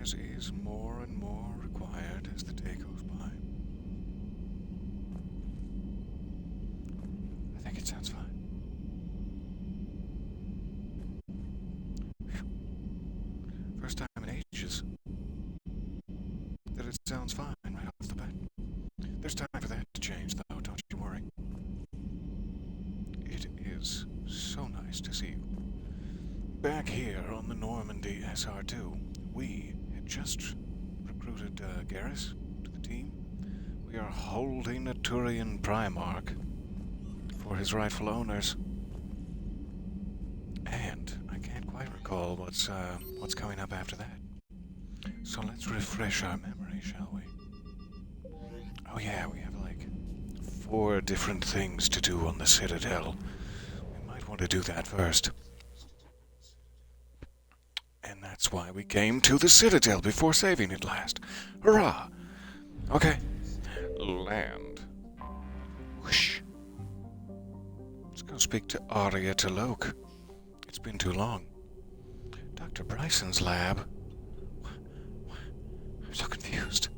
secrecy is more and more required as the day goes by. I think it sounds fine. Phew. First time in ages that it sounds fine right off the bat. There's time for that to change, though, don't you worry. It is so nice to see you. Back here on the Normandy SR2, we had just recruited Garrus to the team. We are holding a Turian Primarch for his rightful owners. And I can't quite recall what's coming up after that. So let's refresh our memory, shall we? Oh yeah, we have like 4 different things to do on the Citadel. We might want to do that first. And that's why we came to the Citadel before saving it last. Hurrah! Okay. Land. Whoosh. Let's go speak to Arya Taloke. It's been too long. Dr. Bryson's lab. I'm so confused.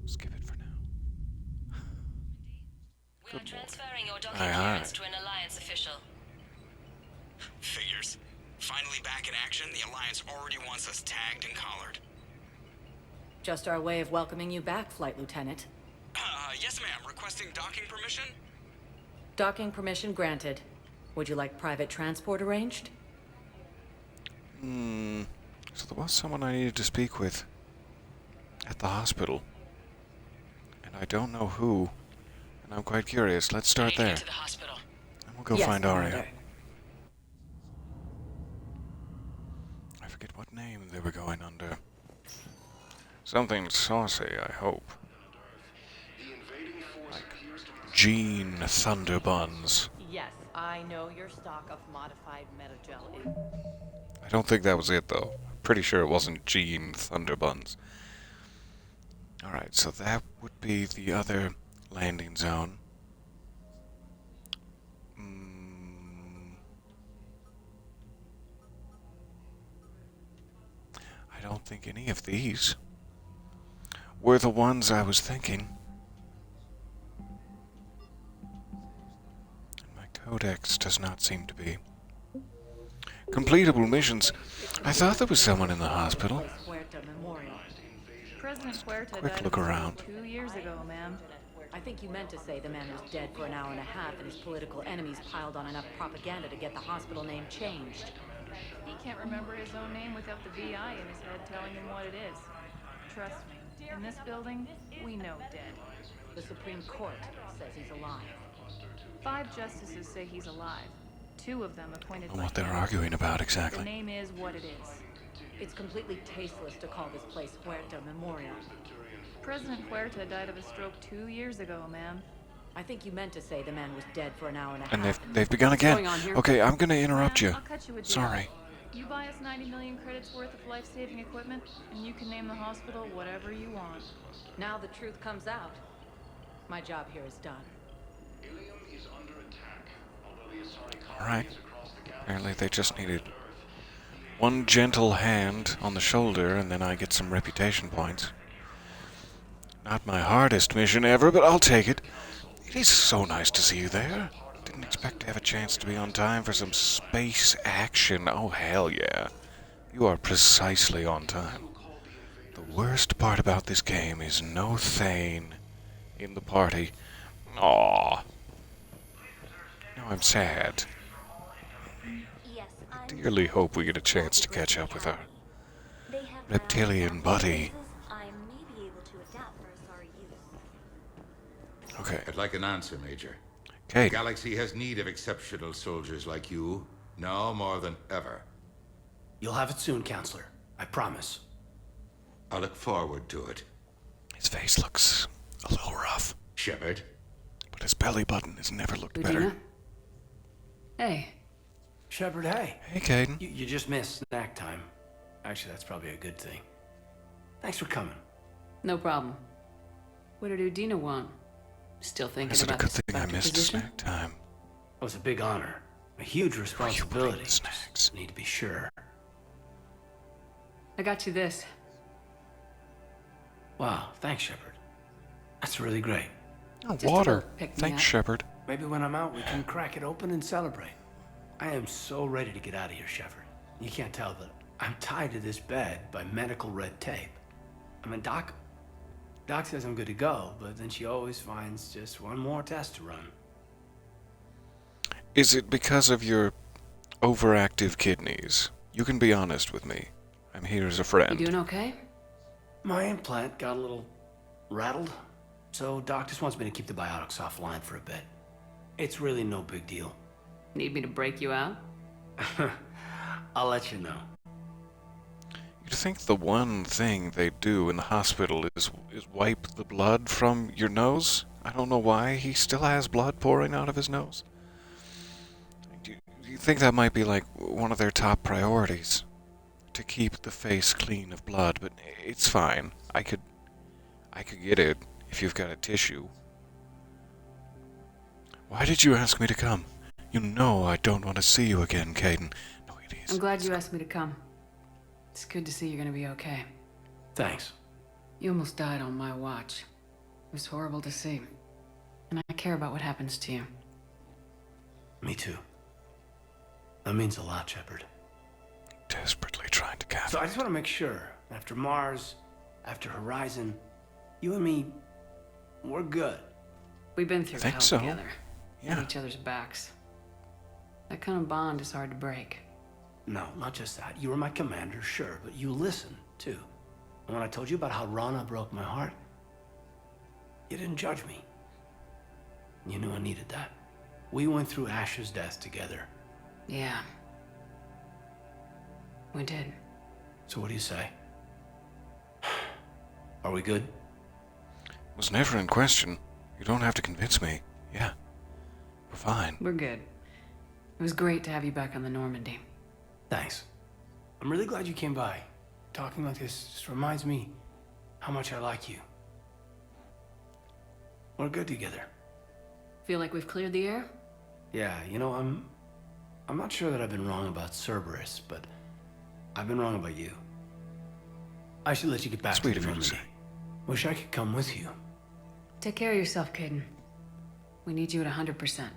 Skip it for now. We are transferring your docking Aye, clearance to an Alliance official. Figures. Finally back in action, the Alliance already wants us tagged and collared. Just our way of welcoming you back, Flight Lieutenant. Yes ma'am. Requesting docking permission? Docking permission granted. Would you like private transport arranged? So there was someone I needed to speak with at the hospital. And I don't know who. And I'm quite curious. Let's start there. To the hospital. And we'll go Yes, find Commander. Arya. I forget what name they were going under. Something saucy, I hope. Like Gene Thunderbuns. Yes, I know your stock of modified metagel. I don't think that was it, though. Pretty sure it wasn't Gene Thunderbuns. Alright, so that would be the other landing zone. I don't think any of these were the ones I was thinking. My codex does not seem to be. Completable missions. I thought there was someone in the hospital. Huerta Memorial. President Huerta Quick died look of a around. stroke 2 years ago, ma'am. I think you meant to say the man was dead for an hour and a half and his political enemies piled on enough propaganda to get the hospital name changed. He can't remember his own name without the VI in his head telling him what it is. Trust me, in this building, we know dead. The Supreme Court says he's alive. 5 justices say he's alive. 2 of them appointed I don't know by what they're him. arguing about The exactly. name is what it is. It's completely tasteless to call this place Huerta Memorial. President Huerta died of a stroke 2 years ago, ma'am. I think you meant to say the man was dead for an hour and a And half. they've begun again. going on here? Okay, I'm gonna interrupt Ma'am, you. I'll cut you a deal. Sorry. You buy us 90 million credits worth of life-saving equipment, and you can name the hospital whatever you want. Now the truth comes out. My job here is done. Alright. Apparently they just needed one gentle hand on the shoulder and then I get some reputation points. Not my hardest mission ever, but I'll take it. It is so nice to see you there. Didn't expect to have a chance to be on time for some space action. Oh, hell yeah. You are precisely on time. The worst part about this game is no Thane in the party. Aww. Now I'm sad. Yes, I dearly hope we get a chance to catch up with our They have reptilian buddy. I may be able to adapt for Asari use. Okay, I'd like an answer, Major. The Kate. galaxy has need of exceptional soldiers like you, now more than ever. You'll have it soon, Counselor. I promise. I look forward to it. His face looks a little rough, Shepard, but his belly button has never looked better. Udina? Hey. Shepard, hey. Hey, Caden. You just missed snack time. Actually, that's probably a good thing. Thanks for coming. No problem. What did Udina want? Still thinking Is it a about good the thing I Spectre missed position? snack time? It was a big honor. A huge responsibility. the snacks? Just need to be sure. I got you this. Wow, thanks, Shepard. That's really great. Oh, Just a water. little pick-me-up. Thanks, Shepard. Maybe when I'm out, we can crack it open and celebrate. I am so ready to get out of here, Shepard. You can't tell, but I'm tied to this bed by medical red tape. I mean, Doc says I'm good to go, but then she always finds just one more test to run. Is it because of your overactive kidneys? You can be honest with me. I'm here as a friend. You doing okay? My implant got a little rattled, so Doc just wants me to keep the biotics offline for a bit. It's really no big deal. Need me to break you out? I'll let you know. You'd think the one thing they do in the hospital is wipe the blood from your nose? I don't know why he still has blood pouring out of his nose. Do you think that might be like one of their top priorities? To keep the face clean of blood, but it's fine. I could get it if you've got a tissue. Why did you ask me to come? You know I don't want to see you again, Kaidan. No, it is. I'm glad you asked me to come. It's good to see you're gonna be okay. Thanks. You almost died on my watch. It was horrible to see. And I care about what happens to you. Me too. That means a lot, Shepard. Desperately trying to catch. So I just want to make sure, after Mars, after Horizon, you and me, we're good. We've been through Think hell so. together. Yeah. At each other's backs. That kind of bond is hard to break. No, not just that. You were my commander, sure, but you listened, too. And when I told you about how Rana broke my heart, you didn't judge me. You knew I needed that. We went through Ash's death together. Yeah. We did. So what do you say? Are we good? Was never in question. You don't have to convince me. Yeah. We're fine. We're good. It was great to have you back on the Normandy. Thanks. I'm really glad you came by. Talking like this just reminds me how much I like you. We're good together. Feel like we've cleared the air? Yeah, you know, I'm not sure that I've been wrong about Cerberus, but I've been wrong about you. I should let you get back Sweet to of the you to Normandy. say. Wish I could come with you. Take care of yourself, Kaidan. We need you at 100%.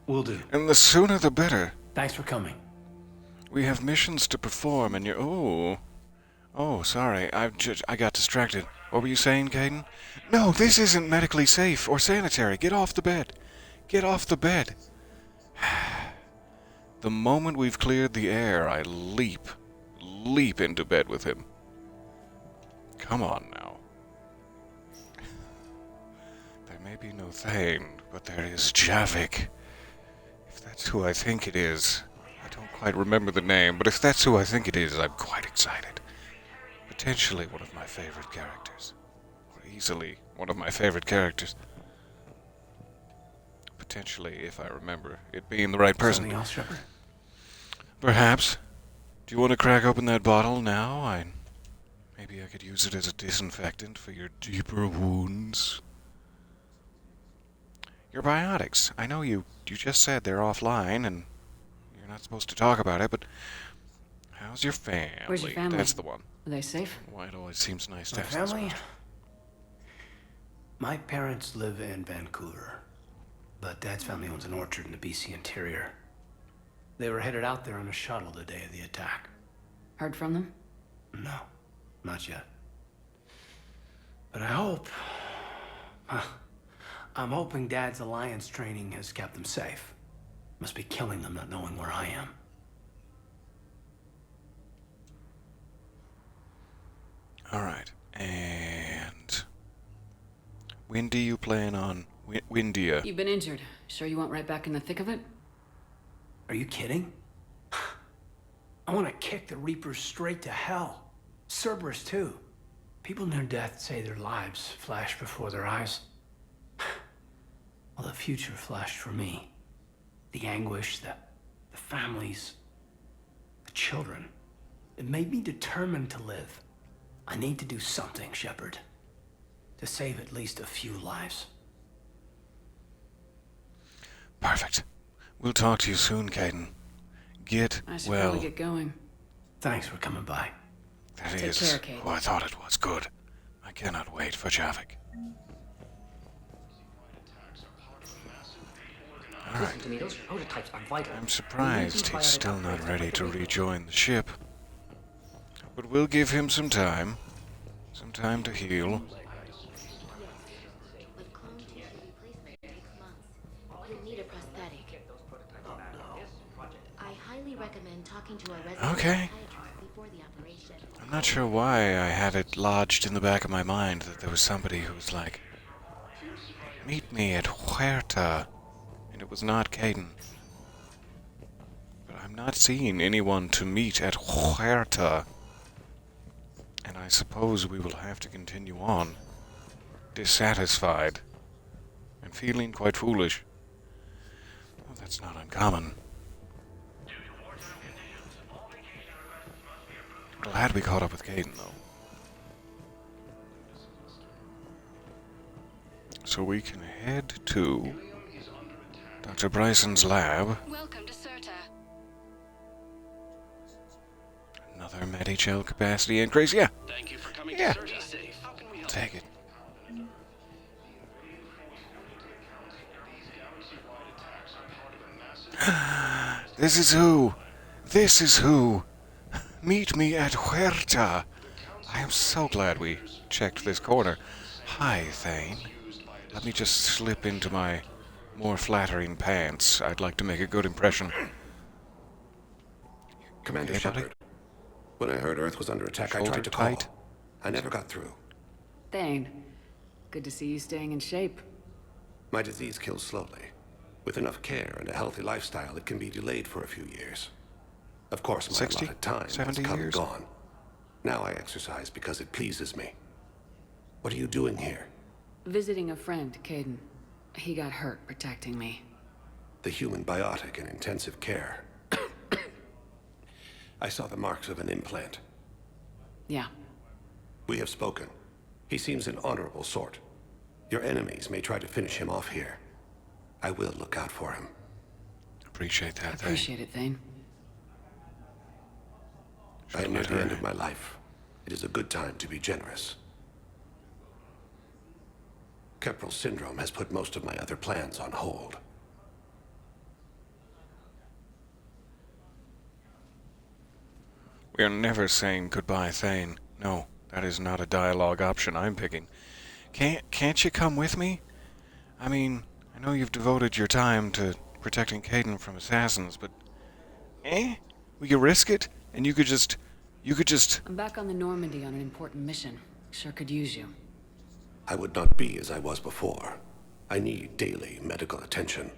Will do. And the sooner the better. Thanks for coming. We have missions to perform, and you're... Oh, sorry. I got distracted. What were you saying, Kaidan? No, this isn't medically safe or sanitary. Get off the bed. Get off the bed. The moment we've cleared the air, I leap into bed with him. Come on now. There may be no Thane, but there is Javik. If that's who I think it is. I don't quite remember the name, but if that's who I think it is, I'm quite excited. Potentially one of my favorite characters. Or easily one of my favorite characters. Potentially, if I remember it being the right person. Something else, Shepard? Perhaps. Do you want to crack open that bottle now? Maybe I could use it as a disinfectant for your deeper wounds. Your biotics. I know you just said they're offline and you're not supposed to talk about it, but how's your family? Where's your family? That's the one. Are they safe? Why it always seems nice to My ask this family? question. My parents live in Vancouver, but Dad's family owns an orchard in the BC interior. They were headed out there on a shuttle the day of the attack. Heard from them? No, not yet. But I hope... I'm hoping Dad's Alliance training has kept them safe. Must be killing them not knowing where I am. Alright, and... when do you plan on... Windia? You've been injured. Sure you want right back in the thick of it? Are you kidding? I want to kick the Reapers straight to hell. Cerberus, too. People near death say their lives flash before their eyes. Well, the future flashed for me. The anguish, the families, the children. It made me determined to live. I need to do something, Shepard. To save at least a few lives. Perfect. We'll talk to you soon, Kaidan. Get I should well. probably get going. Thanks for coming by. That Take is care, Kaidan. who I thought it was. Good. I cannot wait for Javik. Alright. Listen to me, those prototypes are vital. I'm surprised he's still not ready to rejoin the ship. But we'll give him some time. Some time to heal. But clone tissue replacement takes months. You'll need a prosthetic. I highly recommend talking to a resident Okay. psychiatrist before the operation. I'm not sure why I had it lodged in the back of my mind that there was somebody who was like, meet me at Huerta. And it was not Caden. But I'm not seeing anyone to meet at Huerta. And I suppose we will have to continue on, dissatisfied, and feeling quite foolish. Well, that's not uncommon. Glad we caught up with Caden, though. So we can head to Dr. Bryson's lab. Welcome to Serta. Another Medichel capacity increase. Yeah. Thank you for coming Yeah. to Serta. Safe. How can we help? Take it. This is who. This is who. Meet me at Huerta. I am so glad we checked this corner. Hi, Thane. Let me just slip into my more flattering pants. I'd like to make a good impression. Commander Okay, buddy? Shepard. When I heard Earth was under attack, I Shoulder tried to call. tight. I never got through. Thane, good to see you staying in shape. My disease kills slowly. With enough care and a healthy lifestyle, it can be delayed for a few years. Of course, my 60, allotted time has 70 come years? and gone. Now I exercise because it pleases me. What are you doing here? Visiting a friend, Caden. He got hurt protecting me. The human biotic in intensive care. I saw the marks of an implant. Yeah, We have spoken. He seems an honorable sort. Your enemies may try to finish him off here. I will look out for him. Appreciate that, Thane. appreciate it, Thane. I am near let the her- end of my life. It is a good time to be generous. Keppel syndrome has put most of my other plans on hold. We are never saying goodbye, Thane. No, that is not a dialogue option I'm picking. Can't you come with me? I mean, I know you've devoted your time to protecting Caden from assassins, but... Will you risk it? And you could just... I'm back on the Normandy on an important mission. Sure could use you. I would not be as I was before. I need daily medical attention.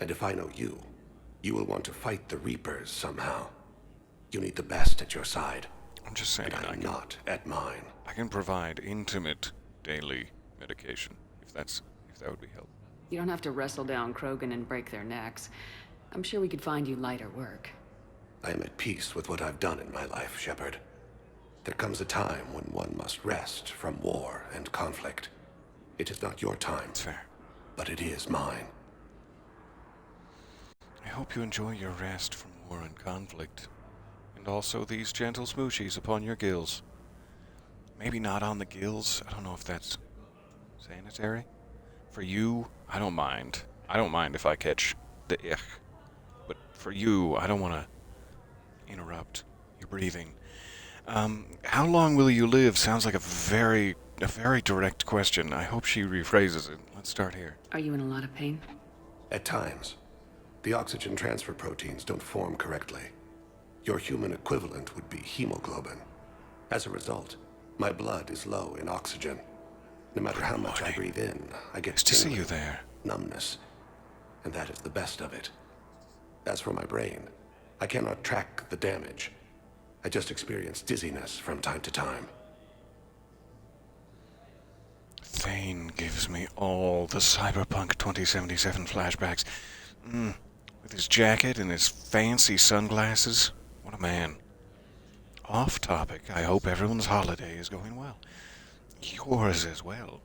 And if I know you, you will want to fight the Reapers somehow. You need the best at your side. I'm just saying, And I am not at mine. I can provide intimate daily medication, if that would be helpful. You don't have to wrestle down Krogan and break their necks. I'm sure we could find you lighter work. I am at peace with what I've done in my life, Shepard. There comes a time when one must rest from war and conflict. It is not your time, It's fair. but it is mine. I hope you enjoy your rest from war and conflict. And also these gentle smoochies upon your gills. Maybe not on the gills. I don't know if that's sanitary. For you, I don't mind. I don't mind if I catch the ich. But for you, I don't want to interrupt your breathing. How long will you live? Sounds like a very direct question. I hope she rephrases it. Let's start here. Are you in a lot of pain? At times, the oxygen transfer proteins don't form correctly. Your human equivalent would be hemoglobin. As a result, my blood is low in oxygen. No matter how much I breathe in, I get Nice to see tingling, you there. numbness, and that is the best of it. As for my brain, I cannot track the damage. I just experience dizziness from time to time. Thane gives me all the Cyberpunk 2077 flashbacks. With his jacket and his fancy sunglasses. What a man. Off topic, I hope everyone's holiday is going well. Yours as well,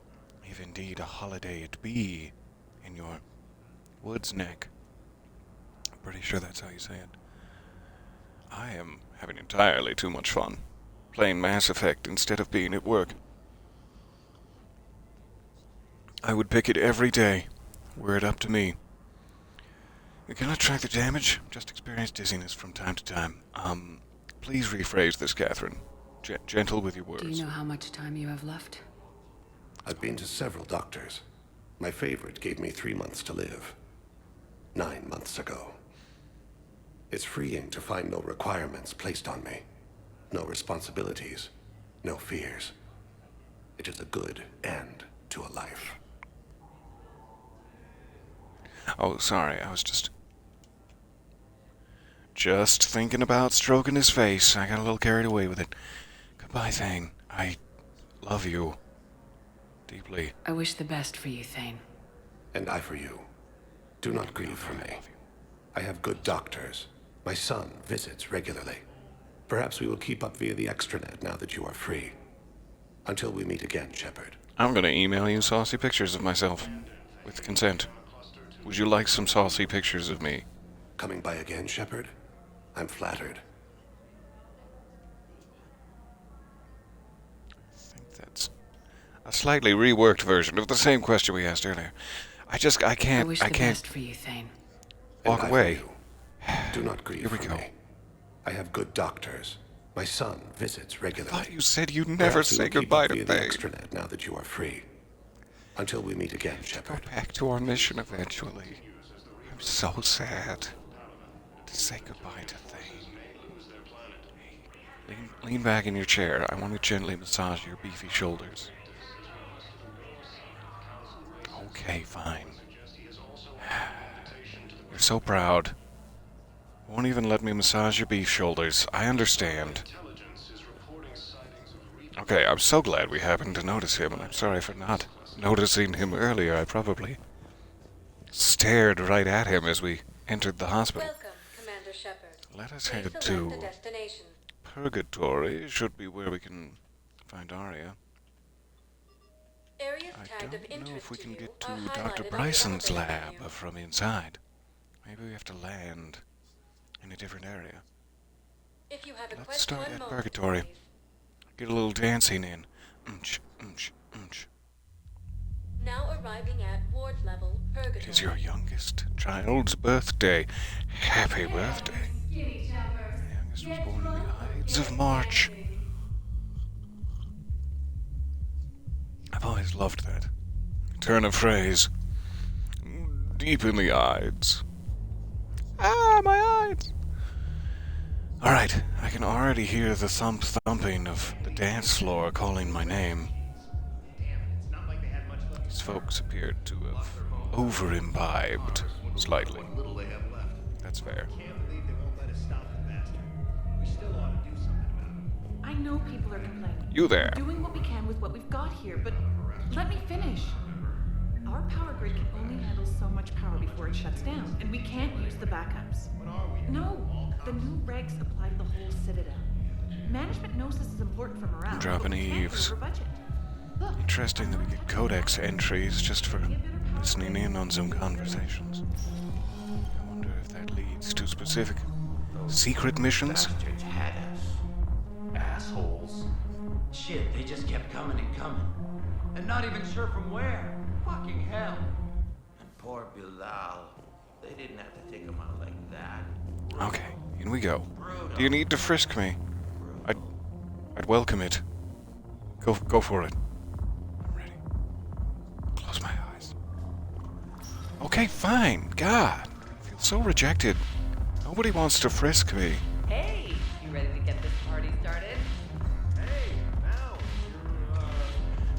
if indeed a holiday it be in your woods neck. I'm pretty sure that's how you say it. I am having entirely too much fun playing Mass Effect instead of being at work. I would pick it every day, were it up to me. You cannot track the damage, just experience dizziness from time to time. Please rephrase this, Catherine. Gentle with your words. Do you know how much time you have left? I've been to several doctors. My favorite gave me 3 months to live. 9 months ago. It's freeing to find no requirements placed on me. No responsibilities. No fears. It is a good end to a life. Oh, sorry, I was just thinking about stroking his face. I got a little carried away with it. Goodbye, Thane. I love you. Deeply. I wish the best for you, Thane. And I for you. Do not grieve for me. I have good doctors. My son visits regularly. Perhaps we will keep up via the extranet now that you are free. Until we meet again, Shepard. I'm gonna email you saucy pictures of myself. With consent. Would you like some saucy pictures of me? Coming by again, Shepard? I'm flattered. I think that's a slightly reworked version of the same question we asked earlier. I can't. I wish the best for you, Thane. Walk away. Do not grieve Here we for go. me. I have good doctors. My son visits regularly. I thought you said you'd never Perhaps we say will keep goodbye up to via the Thane. extranet now that you are free. Until we meet again, Go Shepard. back to our mission eventually. I'm so sad to say goodbye to Thane. Hey, lean back in your chair. I want to gently massage your beefy shoulders. Okay, fine. You're so proud. Won't even let me massage your beef shoulders. I understand. Okay, I'm so glad we happened to notice him, and I'm sorry for not noticing him earlier. I probably stared right at him as we entered the hospital. Welcome, Commander Shepard. Let us head to destination. Purgatory. Should be where we can find Arya. Areas I don't know if we can get to Dr. Bryson's lab from inside. Maybe we have to land in a different area. If you have a Let's start at Purgatory. Get a little dancing in. Now arriving at ward level Purgatory. It is your youngest child's birthday. Happy birthday. The youngest was born in the Ides of March. I've always loved that turn of phrase. Deep in the Ides. Ah, my Ides! Alright, I can already hear the thumping of the dance floor calling my name. These folks appeared to have over-imbibed slightly. That's fair. I know people are complaining. You there. We're doing what we can with what we've got here, but let me finish. Our power grid can only handle so much power before it shuts down, and we can't use the backups. No, the new regs apply to the whole Citadel. Management knows this is important for morale. I'm dropping but we can't eaves. go over budget. Look, Interesting that we get codex entries just for listening in on Zoom conversations. I wonder if that leads to specific secret missions? Bastards had us. Assholes. Shit, they just kept coming and coming. And not even sure from where. Fucking hell. And poor Bilal. They didn't have to take him out like that. Okay, in we go. Do you need to frisk me? I'd welcome it. Go for it. I'm ready. Close my eyes. Okay, fine. God, I feel so rejected. Nobody wants to frisk me. Hey, you ready to get this party started?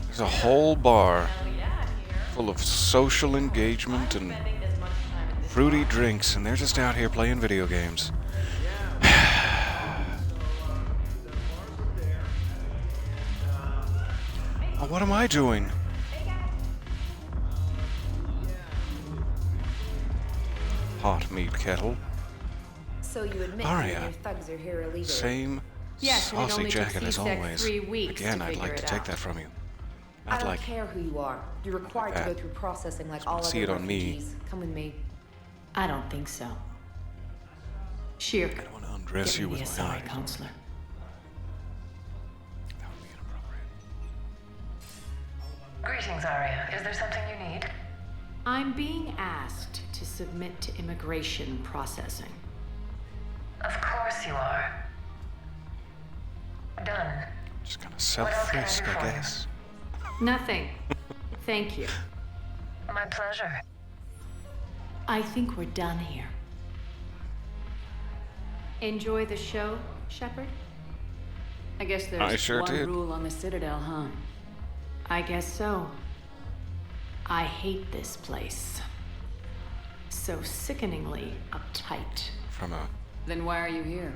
There's a whole bar Hell yeah, here. full of social engagement and Spending as much time in this fruity drinks, and they're just out here playing video games. Oh, what am I doing? Hot meat kettle. So you admit Arya. that your thugs are here illegally? Same Yes, and it saucy only took jacket as CSEC always. 3 weeks Again, to I'd like figure to it take out. that from you. I Not don't like care who you are. You're required to that. go through processing like all see other it on me. refugees. Come with me. I don't think so. I Shirk, don't want to undress get you me with a my sorry eyes. counselor. That would be inappropriate. Greetings, Arya. Is there something you need? I'm being asked to submit to immigration processing. Of course you are. Done. Just gonna self-frisk, I guess. Nothing. Thank you. My pleasure. I think we're done here. Enjoy the show, Shepard? I guess there's I sure one did. rule on the Citadel, huh? I guess so. I hate this place. So sickeningly uptight. From a Then why are you here?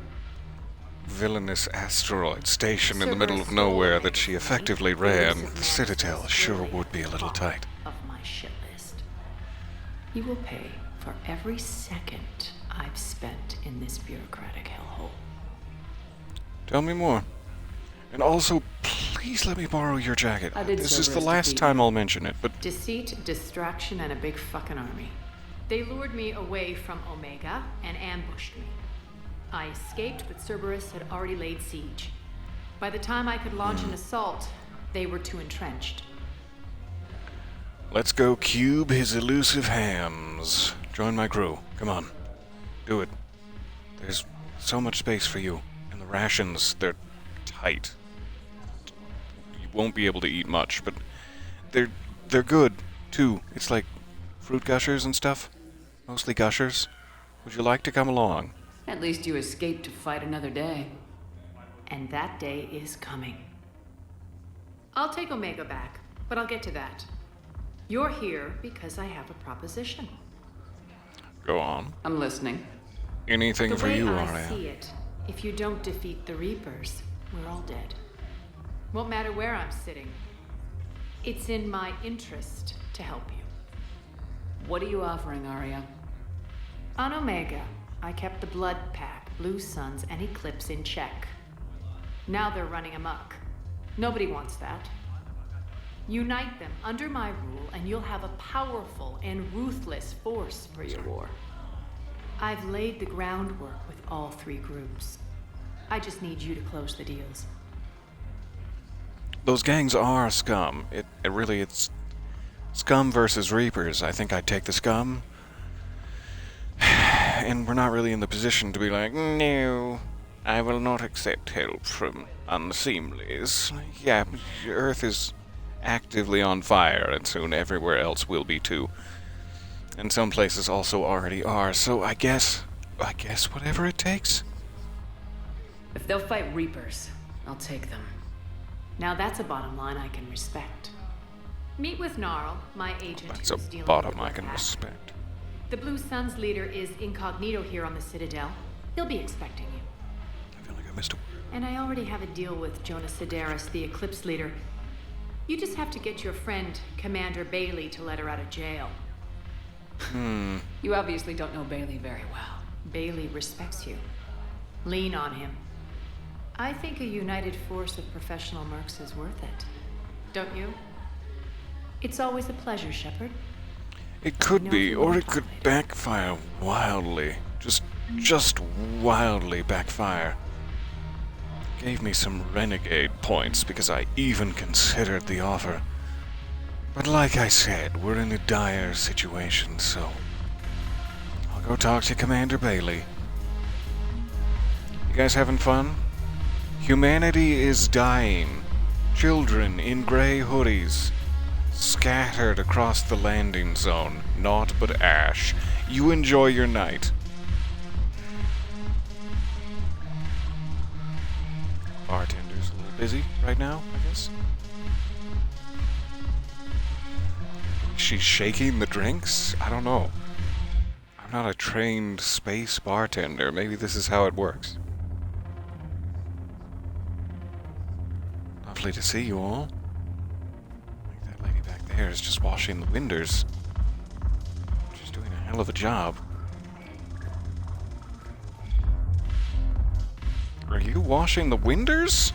villainous asteroid station in the middle of nowhere that she effectively ran, the Citadel sure would be a little tight. Of my shit list. You will pay for every second I've spent in this bureaucratic hellhole. Tell me more. And also, please let me borrow your jacket. I did This is the Cerberus last defeat time I'll mention it, but Deceit, distraction, and a big fucking army. They lured me away from Omega and ambushed me. I escaped, but Cerberus had already laid siege. By the time I could launch an assault, they were too entrenched. let's go cube his elusive hams. Join my crew. Come on. Do it. There's so much space for you. And the rations, they're tight. You won't be able to eat much, but they're good, too. It's like fruit gushers and stuff. Mostly gushers. Would you like to come along? At least you escaped to fight another day. And that day is coming. I'll take Omega back, but I'll get to that. You're here because I have a proposition. Go on. I'm listening. Anything The for way you, I Arya. see it, if you don't defeat the Reapers, we're all dead. Won't matter where I'm sitting. It's in my interest to help you. What are you offering, Arya? On Omega, I kept the Blood Pack, Blue Suns, and Eclipse in check. Now they're running amok. Nobody wants that. Unite them under my rule, and you'll have a powerful and ruthless force for your war. I've laid the groundwork with all three groups. I just need you to close the deals. Those gangs are scum. It's scum versus Reapers. I think I'd take the scum. And we're not really in the position to be like, no, I will not accept help from unseemlies. Yeah, Earth is actively on fire, and soon everywhere else will be too. And some places also already are, so I guess whatever it takes. If they'll fight Reapers, I'll take them. Now that's a bottom line I can respect. Meet with Gnarl, my agent That's a who's dealing bottom with the I Blood can Pack. respect. The Blue Suns leader is incognito here on the Citadel. He'll be expecting you. I feel like I missed a word. And I already have a deal with Jonas Sidaris, the Eclipse leader. You just have to get your friend, Commander Bailey, to let her out of jail. You obviously don't know Bailey very well. Bailey respects you. Lean on him. I think a united force of professional mercs is worth it. Don't you? It's always a pleasure, Shepard. It could No, be, you or won't it could tolerate it. backfire wildly. Just wildly backfire. Gave me some renegade points because I even considered the offer. But like I said, we're in a dire situation, so I'll go talk to Commander Bailey. You guys having fun? Humanity is dying. Children in gray hoodies scattered across the landing zone. Naught but ash. You enjoy your night. Bartender's a little busy right now, I guess. She's shaking the drinks? I don't know. I'm not a trained space bartender. Maybe this is how it works. Lovely to see you all. I think that lady back there is just washing the windows. She's doing a hell of a job. Are you washing the windows?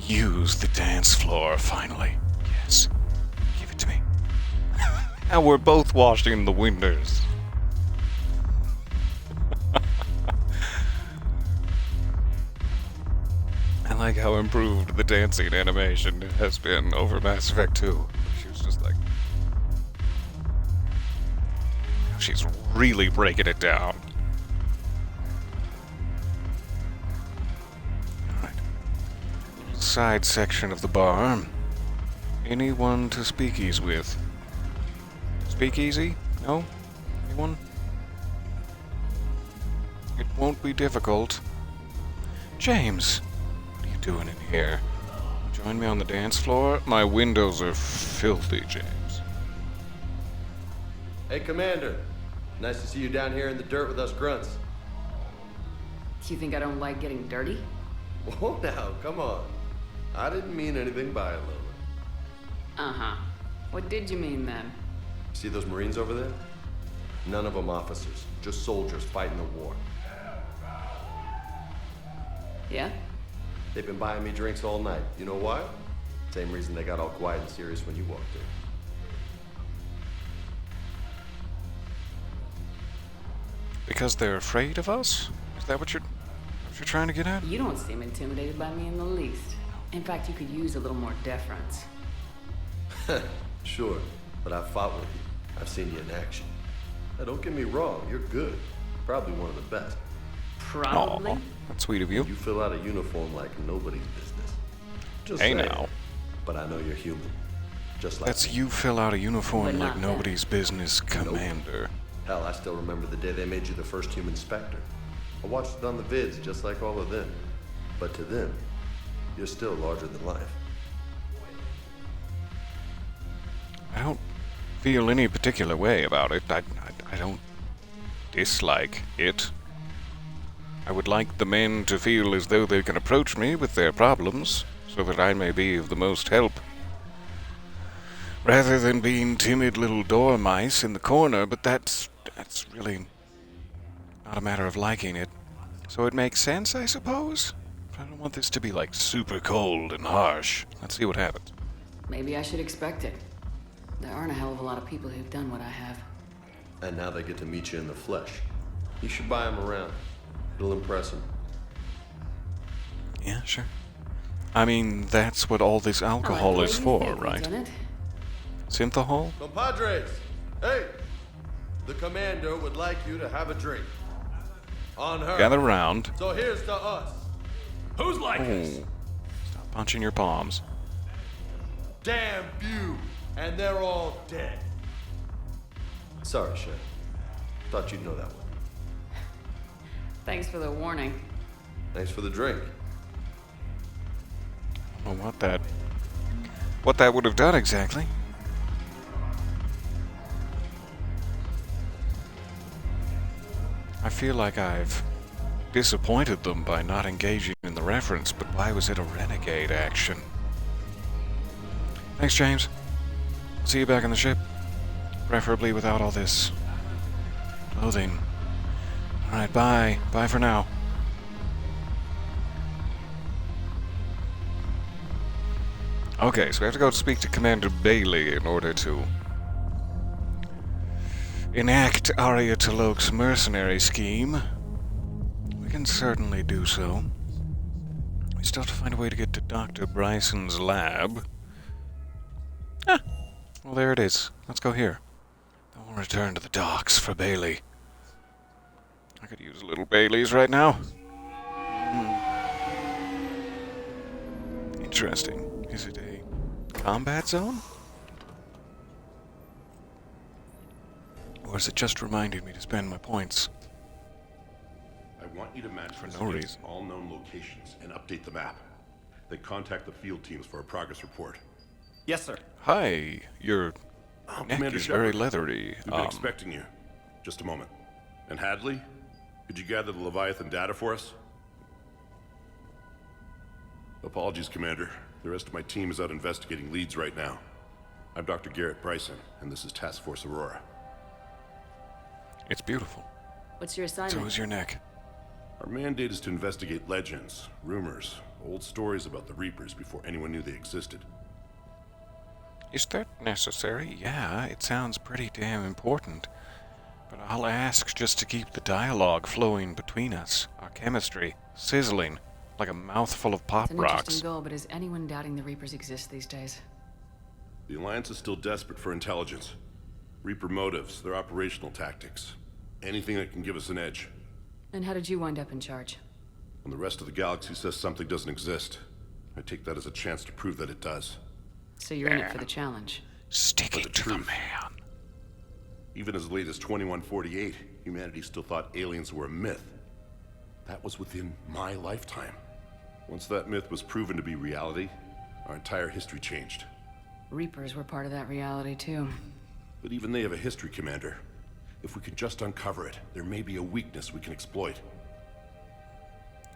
Use the dance floor, finally. Yes. Give it to me. Now we're both washing the windows. I like how improved the dancing animation has been over Mass Effect 2. She was just like... She's really breaking it down. Alright. Side section of the bar. Anyone to speakies with? Speakeasy? No? Anyone? It won't be difficult. James, what are you doing in here? Join me on the dance floor? My windows are filthy, James. Hey, Commander. Nice to see you down here in the dirt with us grunts. Do you think I don't like getting dirty? Whoa, now, come on. I didn't mean anything by it, Lola. Uh-huh. What did you mean then? See those Marines over there? None of them officers, just soldiers fighting the war. Yeah? They've been buying me drinks all night. You know why? Same reason they got all quiet and serious when you walked in. Because they're afraid of us? Is that what you're trying to get at? You don't seem intimidated by me in the least. In fact, you could use a little more deference. Sure, but I've fought with you. I've seen you in action. Now, don't get me wrong, you're good. Probably one of the best. Probably? Aw, that's sweet of you. You fill out a uniform like nobody's business. Just Hey saying. now. But I know you're human. Just like That's me. you fill out a But uniform not like nobody's business, Commander. Hell, I still remember the day they made you the first human Spectre. I watched it on the vids just like all of them. But to them, you're still larger than life. I don't feel any particular way about it. I don't dislike it. I would like the men to feel as though they can approach me with their problems, so that I may be of the most help. Rather than being timid little dormice in the corner, but that's really not a matter of liking it. So it makes sense, I suppose? I don't want this to be like super cold and harsh. Let's see what happens. Maybe I should expect it. There aren't a hell of a lot of people who've done what I have. And now they get to meet you in the flesh. You should buy them around. It'll impress them. Yeah, sure. I mean, that's what all this alcohol is for, right? Lieutenant. Synthahol? Compadres! Hey! The commander would like you to have a drink. On her. Gather round. So here's to us. Who's like us? Oh. Stop punching your palms. Damn few, and they're all dead. Sorry, Chef. Thought you'd know that one. Thanks for the warning. Thanks for the drink. I don't know what that would have done exactly. I feel like I've disappointed them by not engaging in the reference, but why was it a renegade action? Thanks, James. See you back on the ship. Preferably without all this clothing. Alright, bye. Bye for now. Okay, so we have to go speak to Commander Bailey in order to enact Arya T'Loak's mercenary scheme. We can certainly do so. We still have to find a way to get to Dr. Bryson's lab. Ah, well, there it is. Let's go here. Then we'll return to the docks for Bailey. I could use a little Bailey's right now. Interesting. Is it a combat zone? Or is it just reminding me to spend my points? I want you to match For this no against reason. all known locations and update the map. Then contact the field teams for a progress report. Yes, sir. Hi, your neck Commander is very Shepard. leathery. We've been expecting you. Just a moment. And Hadley, could you gather the Leviathan data for us? Apologies, Commander. The rest of my team is out investigating leads right now. I'm Dr. Garrett Bryson, and this is Task Force Aurora. It's beautiful. What's your assignment? So is your neck. Our mandate is to investigate legends, rumors, old stories about the Reapers before anyone knew they existed. Is that necessary? Yeah, it sounds pretty damn important. But I'll ask just to keep the dialogue flowing between us, our chemistry sizzling, like a mouthful of pop It's an rocks. interesting goal, but is anyone doubting the Reapers exist these days? The Alliance is still desperate for intelligence. Reaper motives, their operational tactics. Anything that can give us an edge. And how did you wind up in charge? When the rest of the galaxy says something doesn't exist, I take that as a chance to prove that it does. So you're in it for the challenge. Stick it to the man. Even as late as 2148, humanity still thought aliens were a myth. That was within my lifetime. Once that myth was proven to be reality, our entire history changed. Reapers were part of that reality, too. But even they have a history, Commander. If we can just uncover it, there may be a weakness we can exploit.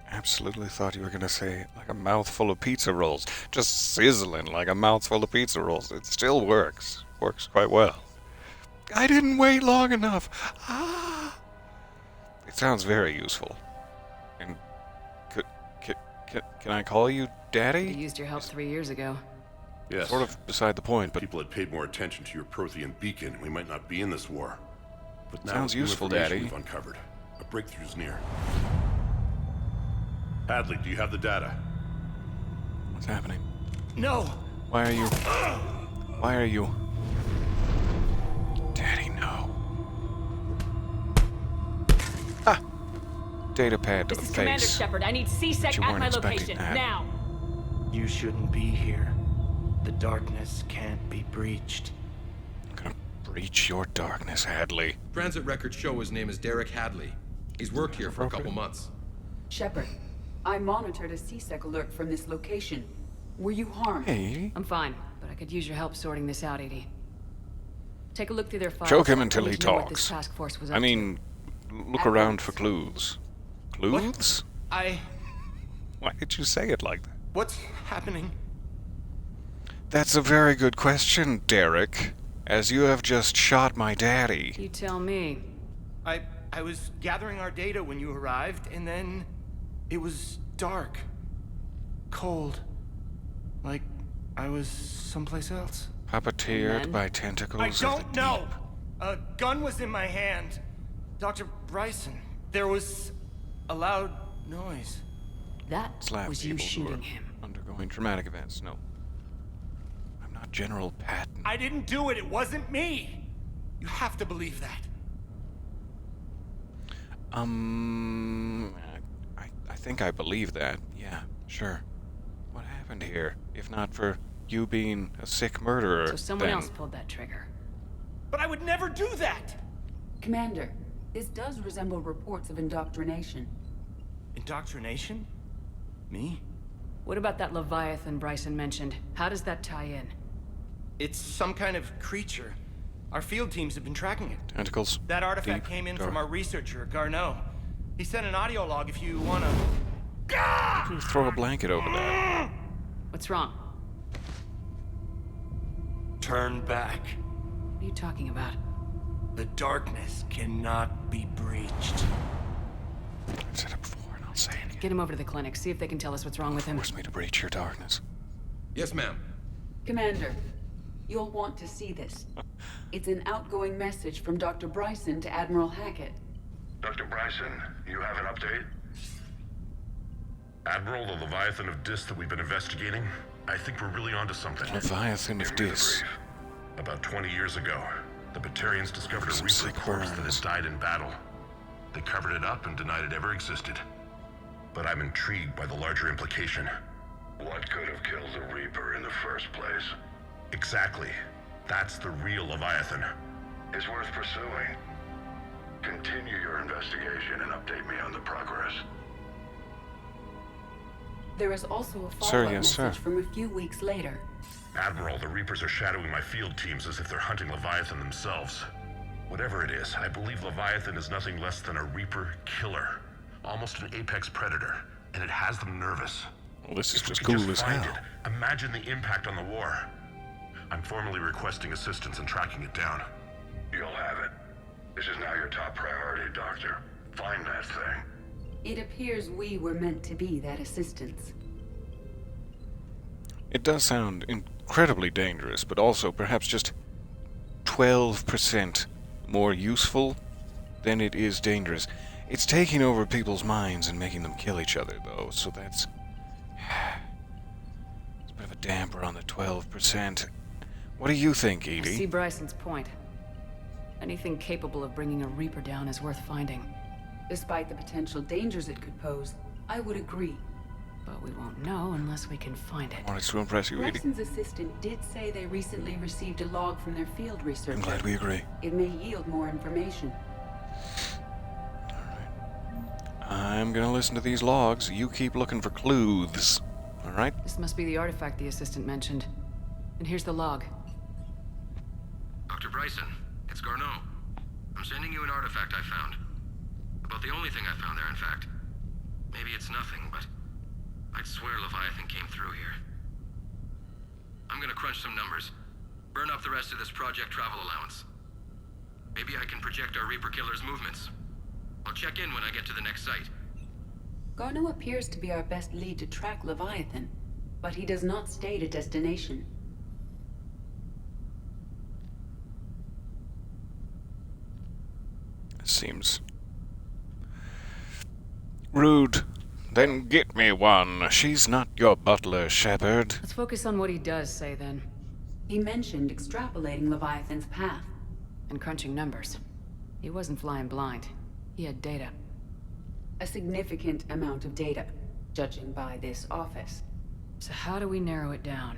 Absolutely thought you were going to say like a mouthful of pizza rolls. Just sizzling like a mouthful of pizza rolls. It still works. Works quite well. I didn't wait long enough. Ah! It sounds very useful. And can I call you Daddy? You used your help 3 years ago. Yes. Sort of beside the point, but... If people had paid more attention to your Prothean beacon, we might not be in this war. But now Sounds with new useful, information Daddy. We've uncovered. A breakthrough's near. Hadley, do you have the data? What's happening? No! Why are you... Why are you... Daddy, no. Ah! Data pad to This the is Commander face. Shepard. I need C-Sec You at weren't my expecting location, that. now! You shouldn't be here. The darkness can't be breached. I'm gonna breach your darkness, Hadley. Transit records show his name is Derek Hadley. He's worked here for a couple months. Shepard, I monitored a C-Sec alert from this location. Were you harmed? Hey. I'm fine, but I could use your help sorting this out, Edie. Take a look through their files. Choke him until I he need to know what this talks. task force was I up mean, look around for clues. Clues? Why did you say it like that? What's happening? That's a very good question, Derek. As you have just shot my daddy. to. You tell me. I was gathering our data when you arrived, and then it was dark. Cold. Like I was someplace else. Puppeteered by tentacles I of don't the know! A gun was in my hand. Dr. Bryson, there was a loud noise. That Slap was you people who shooting are him. Undergoing traumatic events. No. I'm not General Patton. I didn't do it. It wasn't me. You have to believe that. I think I believe that. Yeah, sure. What happened here? If not for you being a sick murderer, So someone then... else pulled that trigger. But I would never do that! Commander, this does resemble reports of indoctrination. Indoctrination? Me? What about that Leviathan Bryson mentioned? How does that tie in? It's some kind of creature. Our field teams have been tracking it. Tentacles. That artifact Deep, came in dark. from our researcher, Garneau. He sent an audio log if you wanna... You can throw a blanket over that. What's wrong? Turn back. What are you talking about? The darkness cannot be breached. I've said it before and I'll say it again. Get him over to the clinic. See if they can tell us what's wrong with him. Force me to breach your darkness. Yes, ma'am. Commander, you'll want to see this. It's an outgoing message from Dr. Bryson to Admiral Hackett. Dr. Bryson, you have an update? Admiral, the Leviathan of Dis that we've been investigating, I think we're really onto something. Leviathan of Dis. About 20 years ago, the Batarians discovered a Some Reaper sick corpse that burns. had died in battle. They covered it up and denied it ever existed. But I'm intrigued by the larger implication. What could have killed the Reaper in the first place? Exactly. That's the real Leviathan. It's worth pursuing. Continue your investigation and update me on the progress. There is also a Sir, follow-up yes, message sir. from a few weeks later. Admiral, the Reapers are shadowing my field teams as if they're hunting Leviathan themselves. Whatever it is, I believe Leviathan is nothing less than a Reaper killer. Almost an apex predator, and it has them nervous. Well, this is If we just could cool as find hell. it, imagine the impact on the war. I'm formally requesting assistance in tracking it down. You'll have it. This is now your top priority, Doctor. Find that thing. It appears we were meant to be that assistance. It does sound incredibly dangerous, but also perhaps just 12% more useful than it is dangerous. It's taking over people's minds and making them kill each other, though, so that's damper on the 12%. What do you think, I see Edie? Bryson's point. Anything capable of bringing a Reaper down is worth finding. Despite the potential dangers it could pose, I would agree. But we won't know unless we can find it. Wanted to impress you, Edie. Bryson's assistant did say they recently received a log from their field researcher. I'm glad we agree. It may yield more information. I'm gonna listen to these logs. You keep looking for clues. Alright? This must be the artifact the assistant mentioned. And here's the log. Dr. Bryson, it's Garneau. I'm sending you an artifact I found. About the only thing I found there, in fact. Maybe it's nothing, but I'd swear Leviathan came through here. I'm gonna crunch some numbers. Burn up the rest of this project travel allowance. Maybe I can project our Reaper Killer's movements. I'll check in when I get to the next site. Garneau appears to be our best lead to track Leviathan, but he does not state a destination. Seems rude. Then get me one. She's not your butler, Shepard. Let's focus on what he does say then. He mentioned extrapolating Leviathan's path. And crunching numbers. He wasn't flying blind. He had data. A significant amount of data, judging by this office. So how do we narrow it down?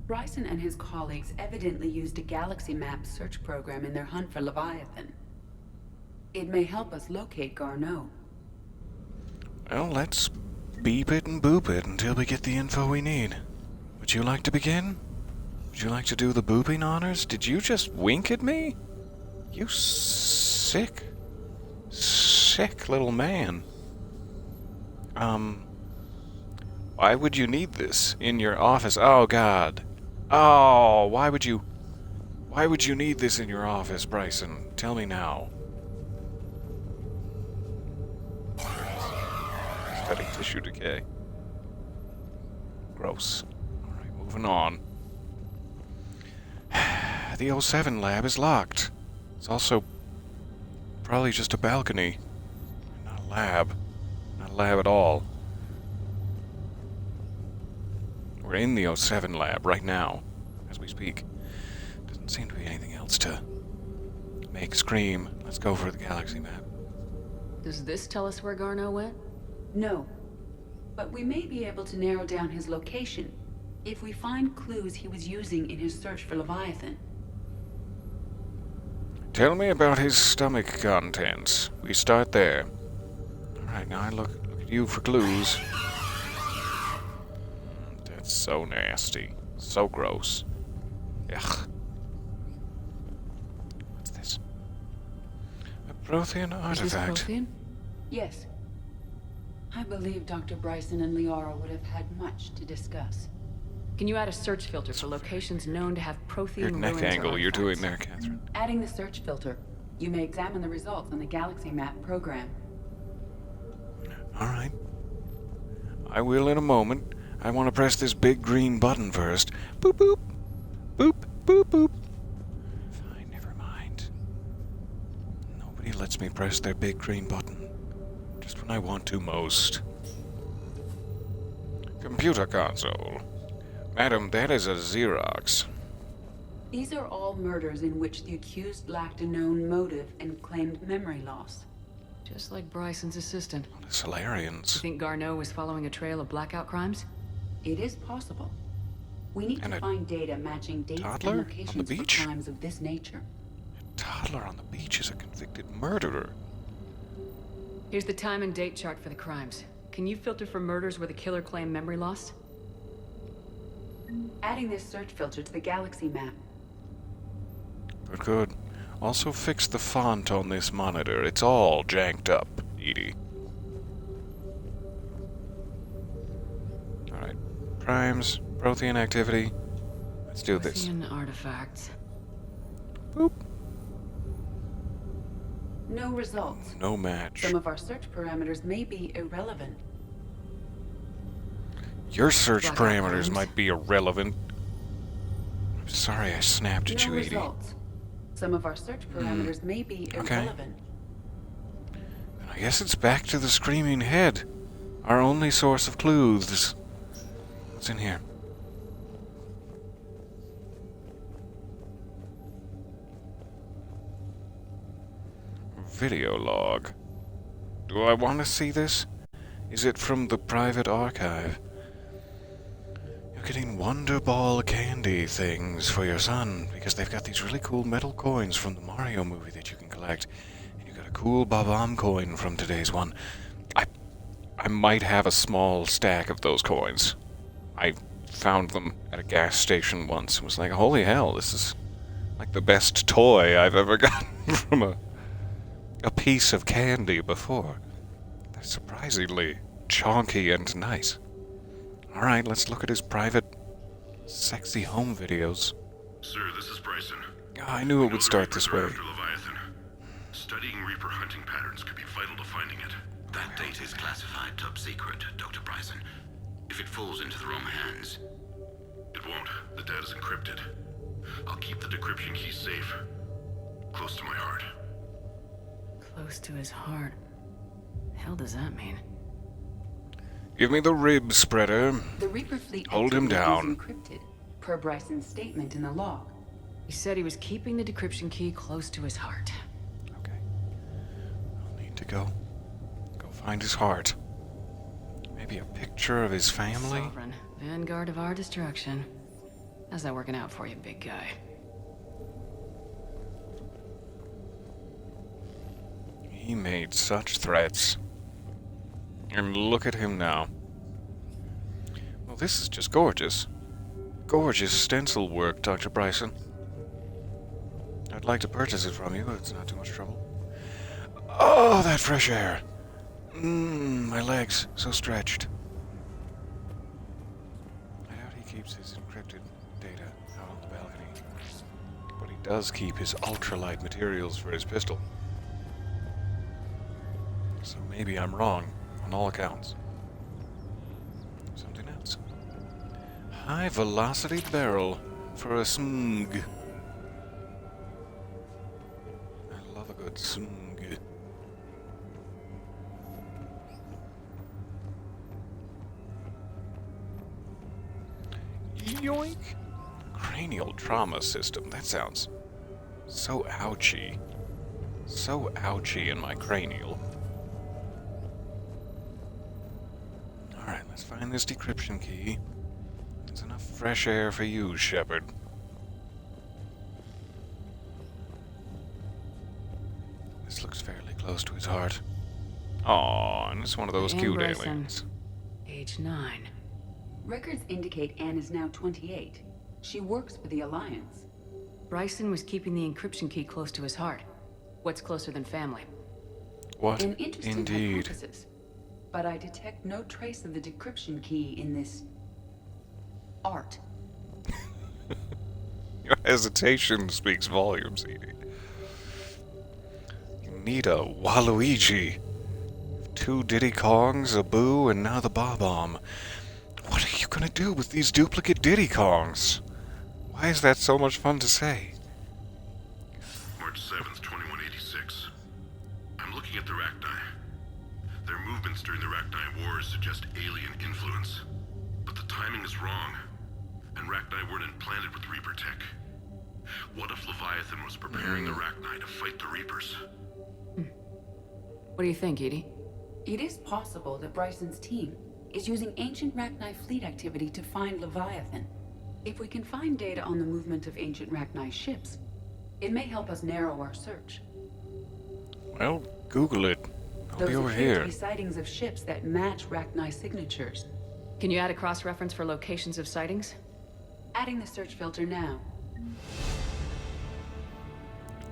Bryson and his colleagues evidently used a galaxy map search program in their hunt for Leviathan. It may help us locate Garneau. Well, let's beep it and boop it until we get the info we need. Would you like to begin? Would you like to do the booping honors? Did you just wink at me? You sick little man. Why would you need this in your office? Oh, God. Oh, why would you need this in your office, Bryson? Tell me now. Studying tissue decay. Gross. Alright, moving on. The 07 lab is locked. It's also probably just a balcony. Not a lab. Not a lab at all. We're in the 07 lab right now, as we speak. Doesn't seem to be anything else to make scream. Let's go for the galaxy map. Does this tell us where Garneau went? No. But we may be able to narrow down his location if we find clues he was using in his search for Leviathan. Tell me about his stomach contents. We start there. Alright, now I look at you for clues. That's so nasty. So gross. Ugh. What's this? A Prothean artifact. Is this Prothean? Yes. I believe Dr. Bryson and Liara would have had much to discuss. Can you add a search filter for locations known to have Prothean Weird neck ruins or angle you're doing artifacts? there, Catherine. Adding the search filter, you may examine the results on the Galaxy Map program. Alright. I will in a moment. I want to press this big green button first. Boop boop. Boop boop boop. Fine, never mind. Nobody lets me press their big green button. Just when I want to most. Computer console. Madam, that is a Xerox. These are all murders in which the accused lacked a known motive and claimed memory loss. Just like Bryson's assistant. Solarians. You think Garneau was following a trail of blackout crimes? It is possible. We need And to a find data matching dates and toddler on the locations for beach? crimes of this nature. A toddler on the beach is a convicted murderer. Here's the time and date chart for the crimes. Can you filter for murders where the killer claimed memory loss? Adding this search filter to the Galaxy Map. Good, good. Also fix the font on this monitor. It's all janked up, Edie. Alright. Primes, Prothean activity. Let's do this. Prothean artifacts. Boop. No results. No match. Some of our search parameters may be irrelevant. Your search Blackout parameters crimes. might be irrelevant. I'm sorry I snapped at No you, Edie. results. Some of our search parameters may be Okay. irrelevant. I guess it's back to the screaming head. Our only source of clues. What's in here? Video log. Do I want to see this? Is it from the private archive? You're getting Wonder Ball candy things for your son because they've got these really cool metal coins from the Mario movie that you can collect. And you got a cool Bob-omb coin from today's one. I might have a small stack of those coins. I found them at a gas station once and was like, holy hell, this is like the best toy I've ever gotten from a piece of candy before. They're surprisingly chonky and nice. Alright, let's look at his private, sexy home videos. Sir, this is Bryson. I knew it would start this way. After Leviathan. Studying Reaper hunting patterns could be vital to finding it. That data is classified top secret, Dr. Bryson. If it falls into the wrong hands... It won't. The data's encrypted. I'll keep the decryption key safe. Close to my heart. Close to his heart. The hell does that mean? Give me the rib spreader. The Reaper fleet Hold him down. is encrypted, per Bryson's statement in the log. He said he was keeping the decryption key close to his heart. Okay. I'll need to go find his heart. Maybe a picture of his family? Sovereign, vanguard of our destruction. How's that working out for you, big guy? He made such threats. And look at him now. Well, this is just gorgeous. Gorgeous stencil work, Dr. Bryson. I'd like to purchase it from you, but it's not too much trouble. Oh, that fresh air. My legs, so stretched. I doubt he keeps his encrypted data out on the balcony. But he does keep his ultralight materials for his pistol. So maybe I'm wrong, on all accounts. Something else. High velocity barrel for a smg. I love a good smg. Yoink! Cranial trauma system. That sounds so ouchy. So ouchy in my cranial. Alright, let's find this decryption key. There's enough fresh air for you, Shepard. This looks fairly close to his heart. Aw, and it's one of those Anne cute Bryson, aliens. age 9. Records indicate Anne is now 28. She works for the Alliance. Bryson was keeping the encryption key close to his heart. What's closer than family? What? An interesting Indeed. hypothesis. But I detect no trace of the decryption key in this... art. Your hesitation speaks volumes, Edie. You need a Waluigi. 2 Diddy Kongs, a Boo, and now the Bob-omb. What are you gonna do with these duplicate Diddy Kongs? Why is that so much fun to say? March 7th, 2186. I'm looking at the Rachni. Their movements during the Rachni Wars suggest alien influence. But the timing is wrong. And Rachni weren't implanted with Reaper tech. What if Leviathan was preparing the Rachni to fight the Reapers? What do you think, Edie? It is possible that Bryson's team is using ancient Rachni fleet activity to find Leviathan. If we can find data on the movement of ancient Rachni ships, it may help us narrow our search. Well, Google it. I'll be over Those appear to here. be sightings of ships that match Rachni signatures. Can you add a cross-reference for locations of sightings? Adding the search filter now.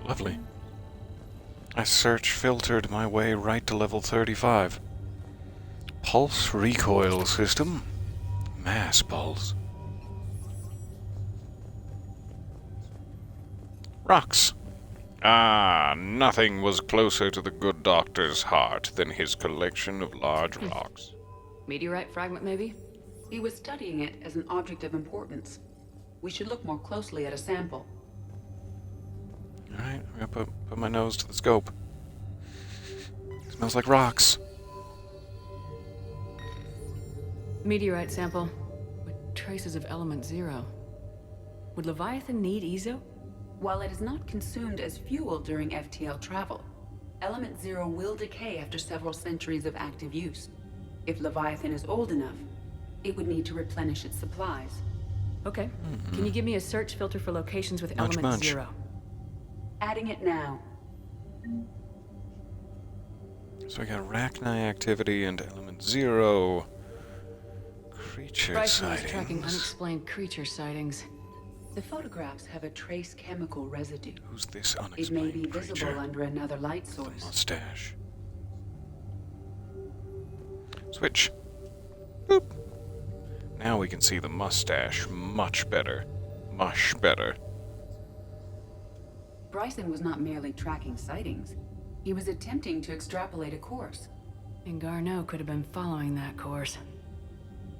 Lovely. I search filtered my way right to level 35. Pulse recoil system. Mass pulse. Rocks. Ah, nothing was closer to the good doctor's heart than his collection of large rocks. Meteorite fragment, maybe? He was studying it as an object of importance. We should look more closely at a sample. Alright, I'm gonna put my nose to the scope. Smells like rocks. Meteorite sample with traces of element 0. Would Leviathan need Ezo? While it is not consumed as fuel during FTL travel, Element Zero will decay after several centuries of active use. If Leviathan is old enough, it would need to replenish its supplies. Okay. Can you give me a search filter for locations with Element Munch. Zero? Adding it now. So we got Arachni activity and Element Zero. Creature Bryson is sightings. tracking unexplained creature sightings. The photographs have a trace chemical residue. Who's this It unexplained may be visible creature? under another light The source. mustache. Switch. Boop. Now we can see the mustache much better. Much better. Bryson was not merely tracking sightings. He was attempting to extrapolate a course. And Garneau could have been following that course.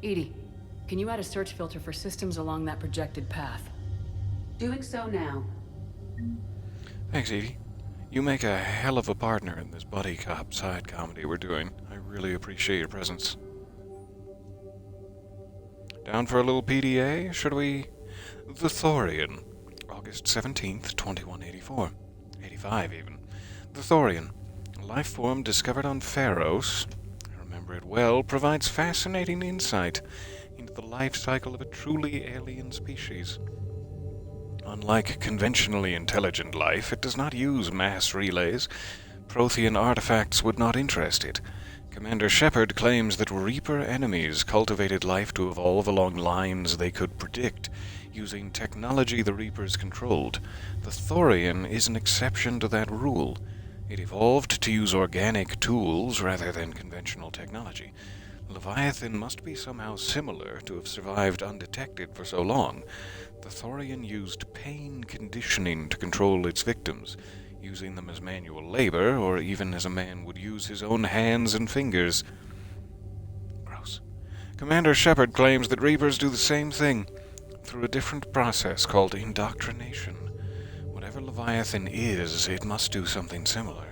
Edie, can you add a search filter for systems along that projected path? Doing so now. Thanks, Edie. You make a hell of a partner in this buddy cop side comedy we're doing. I really appreciate your presence. Down for a little PDA, should we? The Thorian, August 17th, 2184. 85 even. The Thorian, a life form discovered on Pharos, I remember it well, provides fascinating insight into the life cycle of a truly alien species. Unlike conventionally intelligent life, it does not use mass relays. Prothean artifacts would not interest it. Commander Shepard claims that Reaper enemies cultivated life to evolve along lines they could predict, using technology the Reapers controlled. The Thorian is an exception to that rule. It evolved to use organic tools rather than conventional technology. Leviathan must be somehow similar to have survived undetected for so long. The Thorian used pain conditioning to control its victims, using them as manual labor, or even as a man would use his own hands and fingers. Gross. Commander Shepard claims that Reapers do the same thing, through a different process called indoctrination. Whatever Leviathan is, it must do something similar.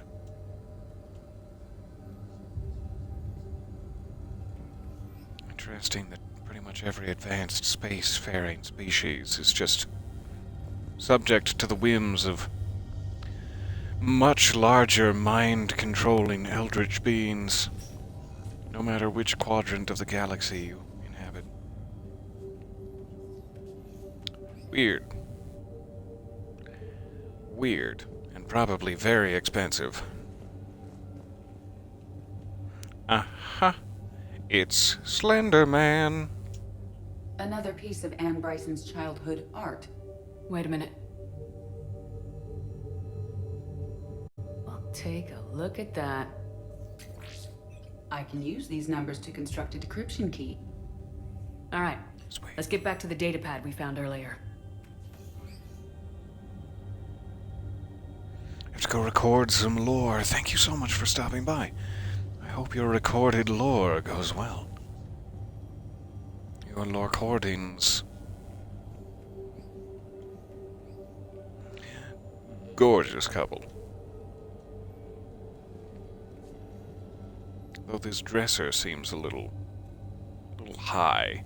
Interesting that pretty much every advanced space-faring species is just subject to the whims of much larger mind-controlling eldritch beings, no matter which quadrant of the galaxy you inhabit. Weird. Weird, and probably very expensive. Aha! It's Slender Man. Another piece of Anne Bryson's childhood art. Wait a minute. Well, take a look at that. I can use these numbers to construct a decryption key. All right, let's get back to the datapad we found earlier. Let's go record some lore. Thank you so much for stopping by. I hope your recorded lore goes well. Your lore recordings. Gorgeous couple. Though this dresser seems a little high.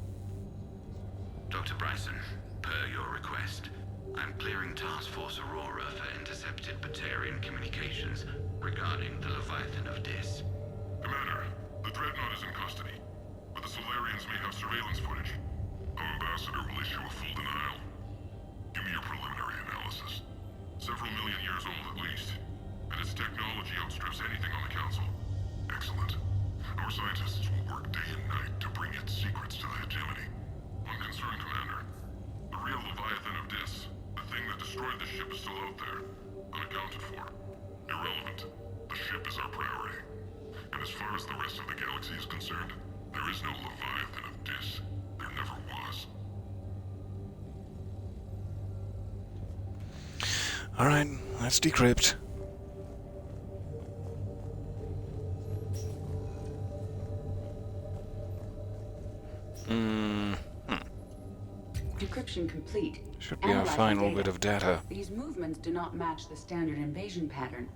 Dr. Bryson, per your request, I'm clearing Task Force Aurora for intercepted Batarian communications regarding the Leviathan of Dis. Commander, the Dreadnought is in custody, but the Solarians may have surveillance footage. Our ambassador will issue a full denial. Give me your preliminary analysis. Several million years old at least, and its technology outstrips anything on the Council. Excellent. Our scientists will work day and night to bring its secrets to the hegemony. One concern, Commander. The real Leviathan of Dis, the thing that destroyed the ship, is still out there, unaccounted for. Irrelevant. The ship is our priority. And as far as the rest of the galaxy is concerned, there is no Leviathan of Dis. There never was. Alright, let's decrypt. Decryption complete. Should be our Analyzing final data. bit of data. These movements do not match the standard invasion pattern.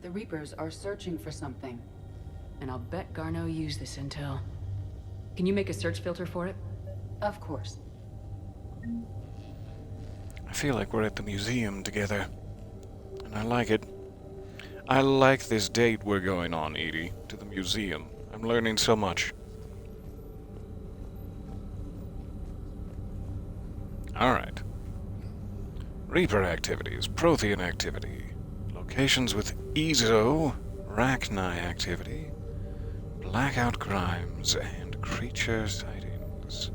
The Reapers are searching for something. And I'll bet Garneau used this intel. Can you make a search filter for it? Of course. I feel like we're at the museum together. And I like it. I like this date we're going on, Edie, to the museum. I'm learning so much. Alright. Reaper activities, Prothean activity, locations with Ezo, Rachni activity, blackout crimes, and creature sightings.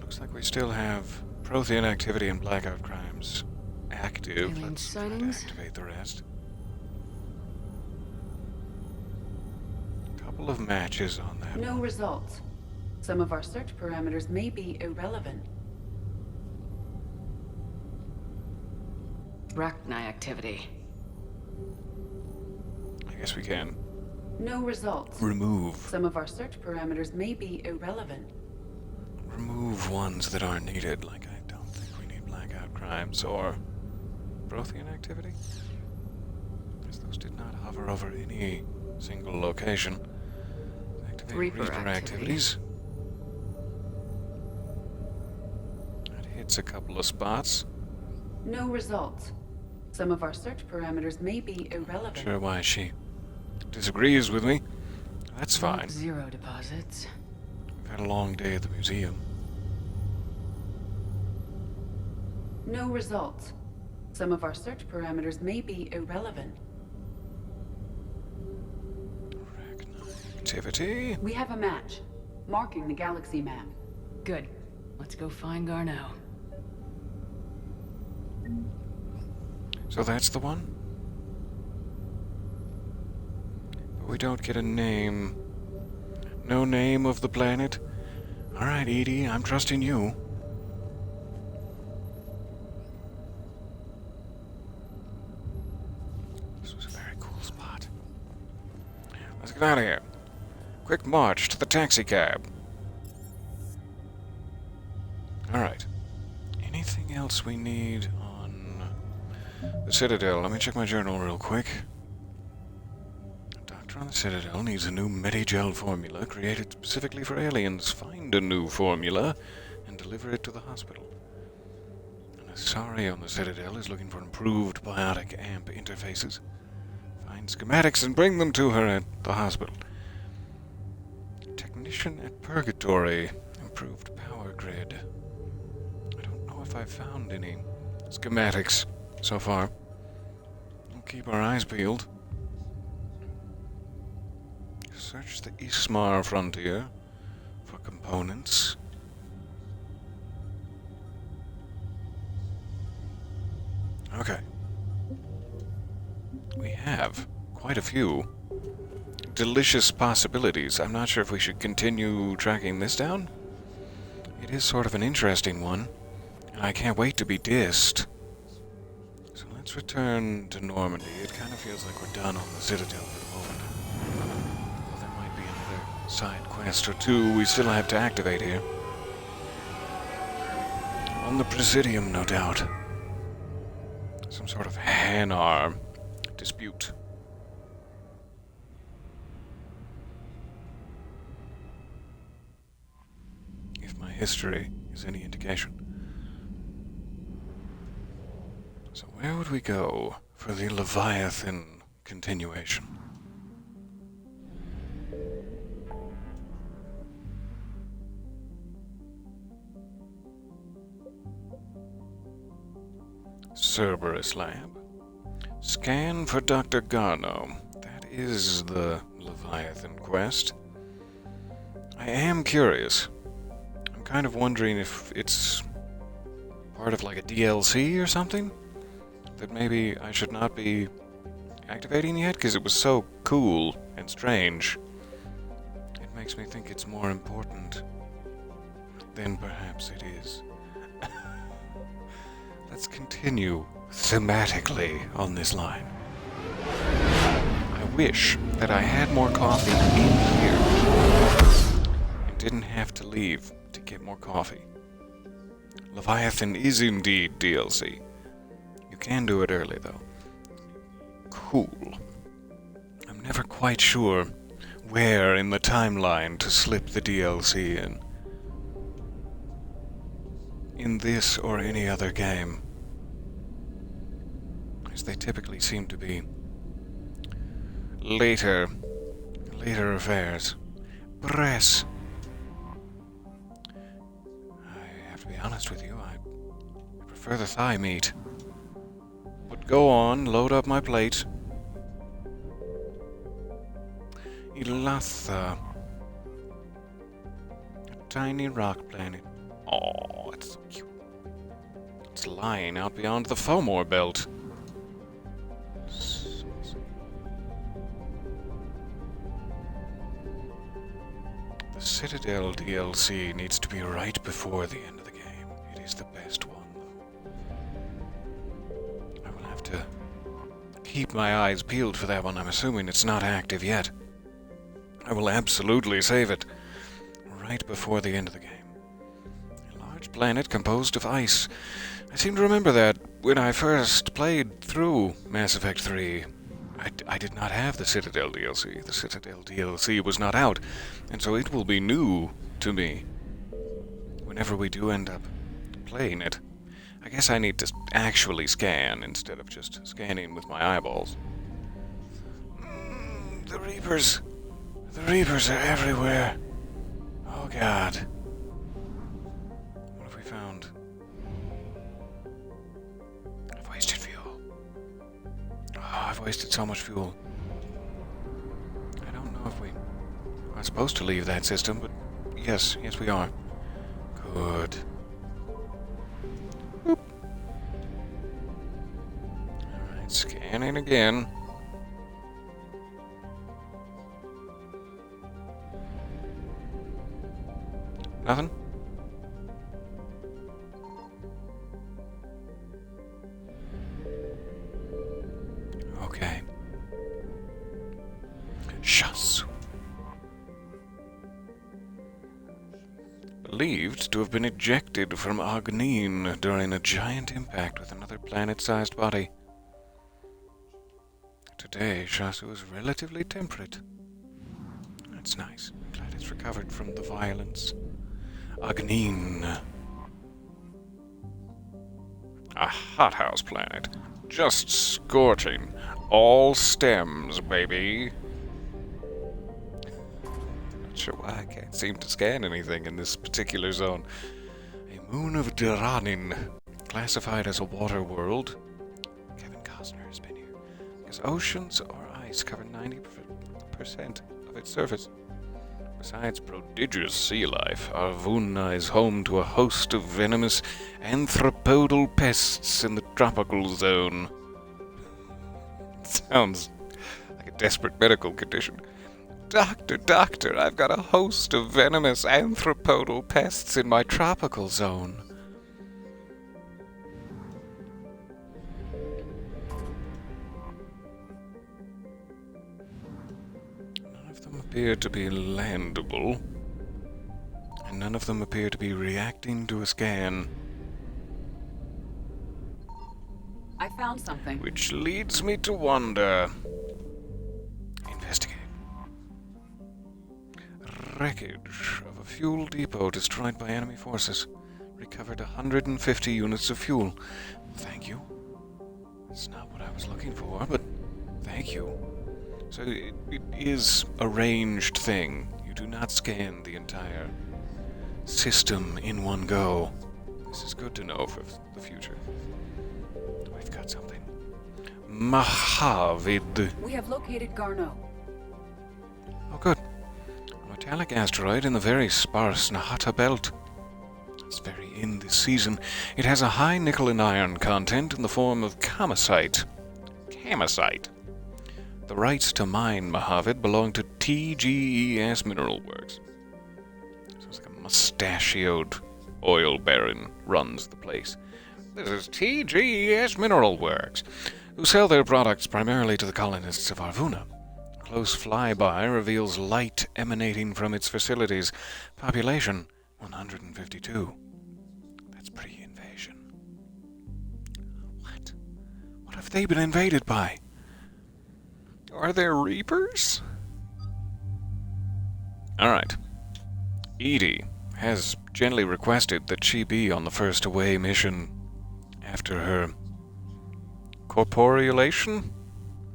Looks like we still have Prothean activity and blackout crimes active. Alien Let's sightings? activate the rest. Couple of matches on that. No results. Some of our search parameters may be irrelevant. Rachni activity. I guess we can. No results. Remove. Some of our search parameters may be irrelevant. Remove ones that aren't needed, like I don't think we need blackout crimes or Prothean activity. Because those did not hover over any single location. Activate Reaper activities. That hits a couple of spots. No results. Some of our search parameters may be irrelevant. Sure why she disagrees with me. That's fine. Zero deposits. We've had a long day at the museum. No results. Some of our search parameters may be irrelevant. Activity. We have a match, marking the galaxy map. Good. Let's go find Garneau. So that's the one? But we don't get a name. No name of the planet? Alright, Edie, I'm trusting you. This was a very cool spot. Let's get out of here. Quick march to the taxi cab. Alright. Anything else we need on the Citadel? Let me check my journal real quick. Doctor on the Citadel needs a new Medigel formula created specifically for aliens. Find a new formula and deliver it to the hospital. An Asari on the Citadel is looking for improved biotic amp interfaces. Find schematics and bring them to her at the hospital. Technician at Purgatory. Improved power grid. I don't know if I've found any schematics so far. We'll keep our eyes peeled. Search the Ismar frontier for components. Okay. We have quite a few delicious possibilities. I'm not sure if we should continue tracking this down. It is sort of an interesting one, and I can't wait to be dissed. So let's return to Normandy. It kind of feels like we're done on the Citadel at the moment. Well, there might be another side quest or two we still have to activate here. On the Presidium, no doubt. Some sort of Hanar dispute. If my history is any indication. So where would we go for the Leviathan continuation? Cerberus Lab. Scan for Dr. Garneau. That is the Leviathan quest. I am curious. I'm kind of wondering if it's part of like a DLC or something that maybe I should not be activating yet because it was so cool and strange. It makes me think it's more important than perhaps it is. Let's continue thematically on this line. I wish that I had more coffee in here and didn't have to leave to get more coffee. Leviathan is indeed DLC. You can do it early, though. Cool. I'm never quite sure where in the timeline to slip the DLC in. In this or any other game. I bounties. They typically seem to be later affairs. Press. I have to be honest with you, I prefer the thigh meat. But go on, load up my plate. Ilatha. A tiny rock planet. Oh, it's so cute. It's lying out beyond the Fomor belt. The Citadel DLC needs to be right before the end of the game. It is the best one, though. I will have to keep my eyes peeled for that one. I'm assuming it's not active yet. I will absolutely save it right before the end of the game. A large planet composed of ice. I seem to remember that when I first played through Mass Effect 3. I did not have the Citadel DLC. The Citadel DLC was not out, and so it will be new to me whenever we do end up playing it. I guess I need to actually scan instead of just scanning with my eyeballs. The Reapers. The Reapers are everywhere. Oh god. What have we found? I've wasted fuel. Oh, I've wasted so much fuel. I don't know if we are supposed to leave that system, but yes we are. Good. Boop. Alright, scanning again. Nothing? Okay. Shasu. Believed to have been ejected from Agnin during a giant impact with another planet-sized body. Today, Shasu is relatively temperate. That's nice. I'm glad it's recovered from the violence. Agnin. A hothouse planet. Just scorching. All stems, baby. Not sure why I can't seem to scan anything in this particular zone. A moon of Diranin. Classified as a water world. Kevin Costner has been here. Because oceans or ice cover 90% of its surface. Besides prodigious sea life, Arvuna is home to a host of venomous anthropodal pests in the tropical zone. Sounds like a desperate medical condition. Doctor, I've got a host of venomous anthropodal pests in my tropical zone. Appear to be landable, and none of them appear to be reacting to a scan. I found something. Which leads me to wonder. Investigate. Wreckage of a fuel depot destroyed by enemy forces. Recovered 150 units of fuel. Thank you. That's not what I was looking for, but thank you. So it is a ranged thing. You do not scan the entire system in one go. This is good to know for the future. We've got something. Mahavid. We have located Garneau. Oh, good. A metallic asteroid in the very sparse Nahata belt. It's very in this season. It has a high nickel and iron content in the form of kamacite. Kamacite. The rights to mine Mahavid belong to TGES Mineral Works. Sounds like a mustachioed oil baron runs the place. This is TGES Mineral Works, who sell their products primarily to the colonists of Arvuna. A close flyby reveals light emanating from its facilities. Population 152. That's pre-invasion. What? What have they been invaded by? Are there Reapers? Alright. EDI has gently requested that she be on the first away mission after her Corporealation?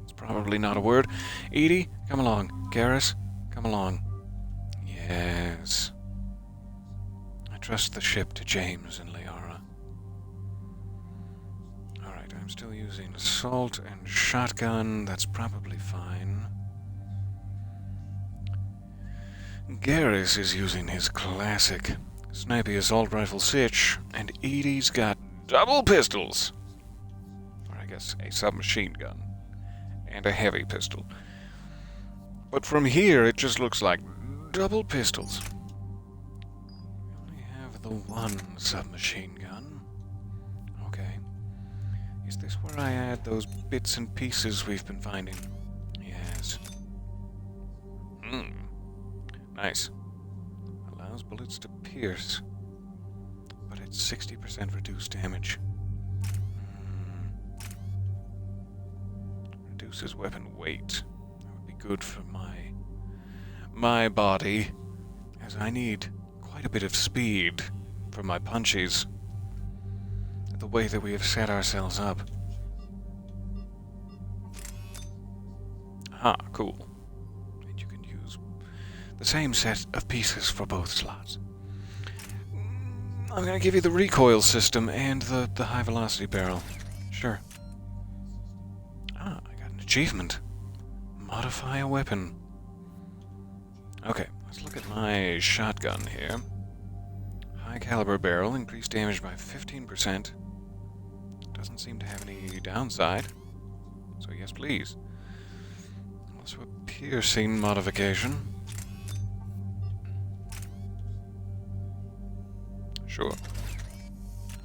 It's probably not a word. Edie, come along. Garrus, come along. Yes. I trust the ship to James and Liara. Alright, I'm still using assault and shotgun. That's probably fine. Garrus is using his classic snipey assault rifle Sitch, and Edie's got double pistols. Or I guess a submachine gun. And a heavy pistol. But from here, it just looks like double pistols. We only have the one submachine gun. Okay. Is this where I add those bits and pieces we've been finding? Yes. Nice. Allows bullets to pierce, but it's 60% reduced damage. Reduces weapon weight. That would be good for my body, as I need quite a bit of speed for my punches. The way that we have set ourselves up. Ah, cool. And you can use the same set of pieces for both slots. I'm gonna give you the recoil system and the high velocity barrel. Sure. Ah, I got an achievement. Modify a weapon. Okay, let's look at my shotgun here. High caliber barrel, increased damage by 15%. Doesn't seem to have any downside. So yes, please. Also a piercing modification. Sure.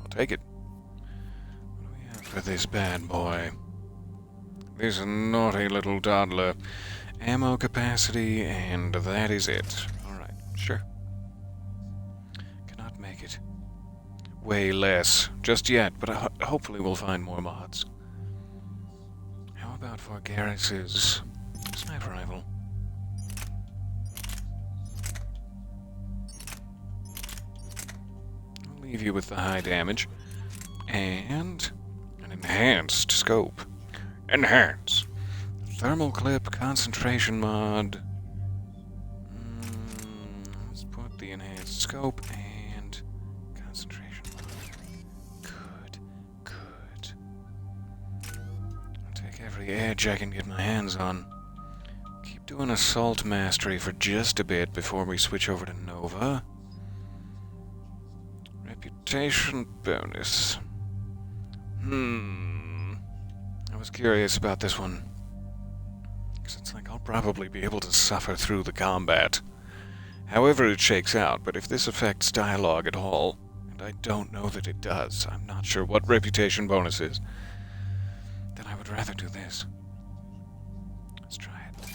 I'll take it. What do we have for this bad boy? This naughty little toddler. Ammo capacity, and that is it. Alright, sure. Cannot make it way less just yet, but hopefully we'll find more mods. How about for Garrus's sniper rifle? I'll leave you with the high damage. And an enhanced scope. Enhance. Thermal clip, concentration mod. Let's put the enhanced scope and concentration mod. Good. I'll take every edge I can get my hands on. Keep doing assault mastery for just a bit before we switch over to Nova. Reputation bonus. I was curious about this one. Because it's like I'll probably be able to suffer through the combat. However it shakes out, but if this affects dialogue at all, and I don't know that it does, I'm not sure what reputation bonus is, then I would rather do this. Let's try it.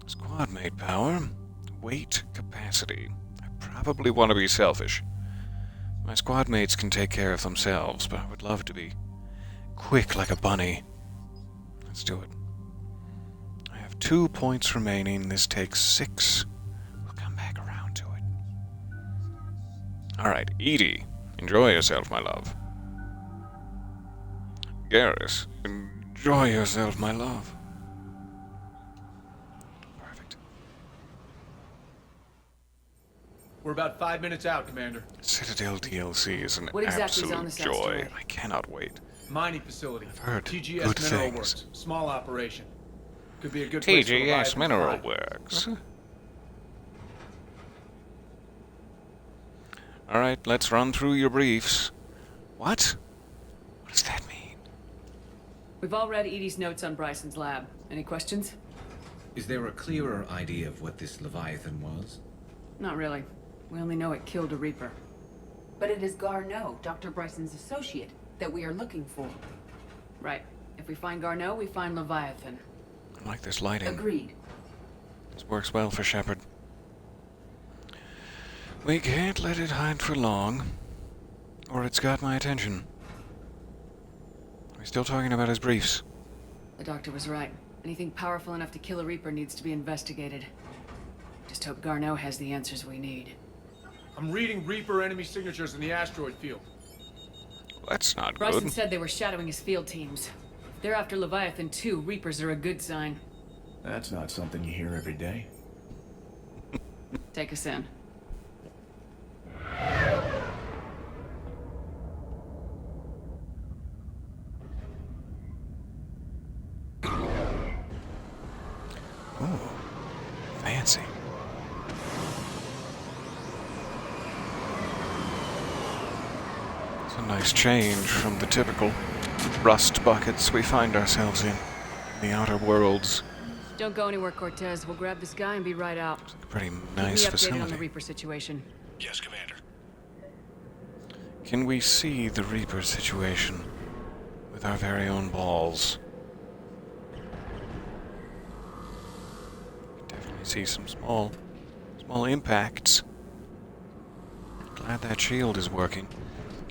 Squad mate power, weight capacity. I probably want to be selfish. My squad mates can take care of themselves, but I would love to be quick like a bunny. Let's do it. I have 2 points remaining. This takes 6. We'll come back around to it. Alright, Edie, enjoy yourself, my love. Garrus, enjoy yourself, my love. Perfect. We're about 5 minutes out, Commander. Citadel DLC is an What exactly is on absolute this joy. asteroid? I cannot wait. Mining facility. I've heard TGS good Mineral things. Works. Small operation. Could be a good place for TGS Leviathan Mineral to fly. Works. Alright, let's run through your briefs. What? What does that mean? We've all read Edie's notes on Bryson's lab. Any questions? Is there a clearer idea of what this Leviathan was? Not really. We only know it killed a Reaper. But it is Garneau, Dr. Bryson's associate, that we are looking for. Right. If we find Garneau, we find Leviathan. I like this lighting. Agreed. This works well for Shepard. We can't let it hide for long, or it's got my attention. Are we still talking about his briefs? The doctor was right. Anything powerful enough to kill a Reaper needs to be investigated. Just hope Garneau has the answers we need. I'm reading Reaper enemy signatures in the asteroid field. That's not Bryson good. said they were shadowing his field teams. If they're after Leviathan too, Reapers are a good sign. That's not something you hear every day. Take us in. Ooh, fancy. It's a nice change from the typical rust buckets we find ourselves in the Outer Worlds. Don't go anywhere, Cortez. We'll grab this guy and be right out. It's a pretty Keep nice me updated facility. on the Reaper situation. Yes, Commander. Can we see the Reaper situation with our very own balls? Definitely see some small impacts. Glad that shield is working.